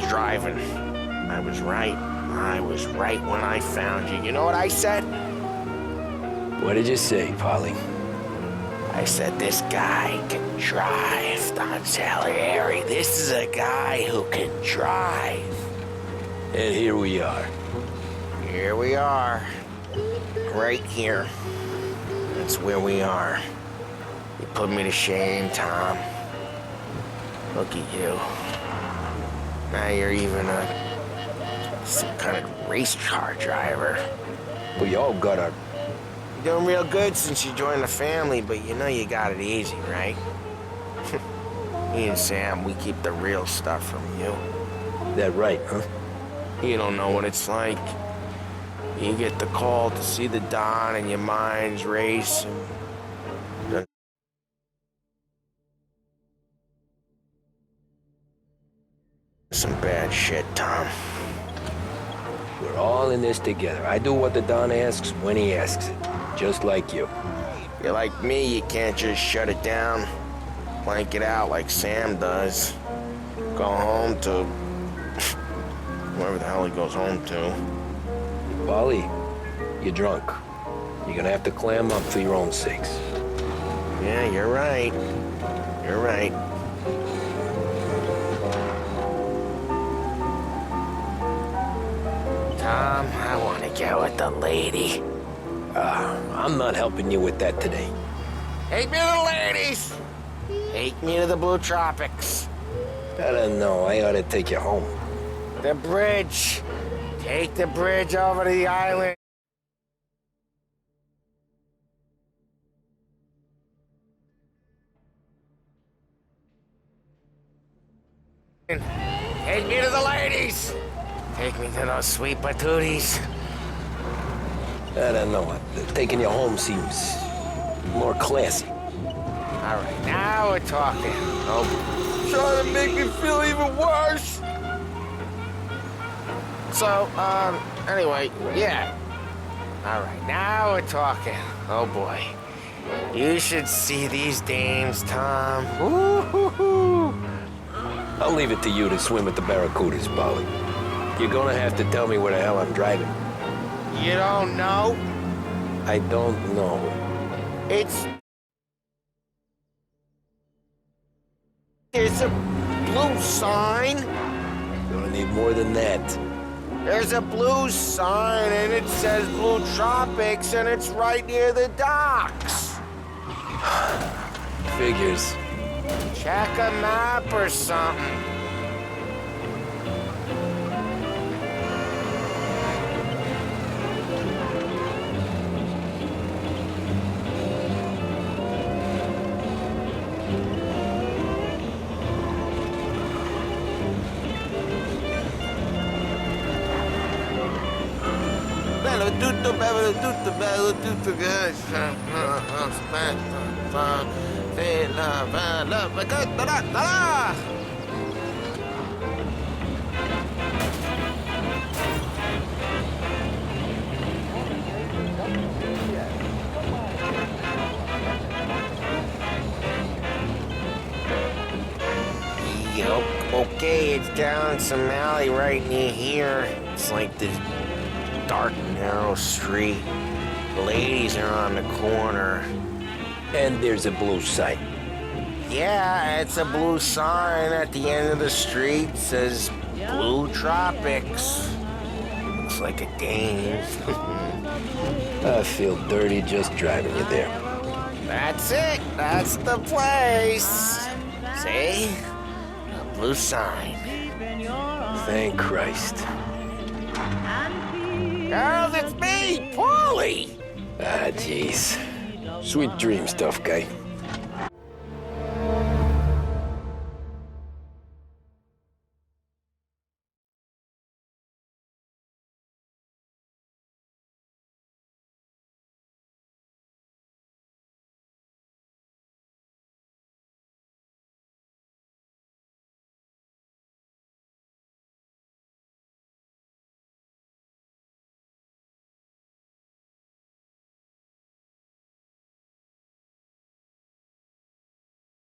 Speaker 7: driving. I was right. I was right when I found you. You know what I said?
Speaker 2: What did you say, Polly?
Speaker 7: I said, this guy can drive, Don Salieri. This is a guy who can drive.
Speaker 2: And here we are.
Speaker 7: Here we are. Right here. That's where we are. You put me to shame, Tom. Look at you. Now you're even some kind of race car driver.
Speaker 2: We all got our...
Speaker 7: You're doing real good since you joined the family, but you know you got it easy, right? Me and Sam, we keep the real stuff from you.
Speaker 2: That right, huh?
Speaker 7: You don't know what it's like. You get the call to see the Don and your mind's racing. Some bad shit, Tom.
Speaker 2: We're all in this together. I do what the Don asks when he asks it. Just like you.
Speaker 7: You're like me, you can't just shut it down. Blank it out like Sam does. Go home to... wherever the hell he goes home to.
Speaker 2: Polly, you're drunk. You're gonna have to clam up for your own sakes.
Speaker 7: Yeah, you're right. You're right. Tom, I want to get with the lady.
Speaker 2: I'm not helping you with that today.
Speaker 7: Take me to the ladies! Take me to the Blue Tropics.
Speaker 2: I don't know. I ought to take you home.
Speaker 7: The bridge. Take the bridge over to the island. Take me to the ladies. Take me to those sweet patooties.
Speaker 2: I don't know. Taking you home seems more classy.
Speaker 7: All right, now we're talking. Oh, trying to make me feel even worse. So, anyway, yeah. All right, now we're talking. Oh, boy. You should see these dames, Tom. Ooh.
Speaker 2: I'll leave it to you to swim with the barracudas, Polly. You're gonna have to tell me where the hell I'm driving.
Speaker 7: You don't know?
Speaker 2: I don't know.
Speaker 7: There's a blue sign.
Speaker 2: Gonna need more than that.
Speaker 7: There's a blue sign and it says Blue Tropics and it's right near the docks.
Speaker 2: Figures.
Speaker 7: Check a map or something. Okay, it's down some alley right near here. It's like this dark, narrow street. The ladies are on the corner.
Speaker 2: And there's a blue sign.
Speaker 7: Yeah, it's a blue sign at the end of the street. Says Blue Tropics. Looks like a dame.
Speaker 2: I feel dirty just driving you there.
Speaker 7: That's it. That's the place. See? A blue sign.
Speaker 2: Thank Christ.
Speaker 7: Girls, it's me, Paulie.
Speaker 2: Ah, jeez. Sweet dreams, tough guy.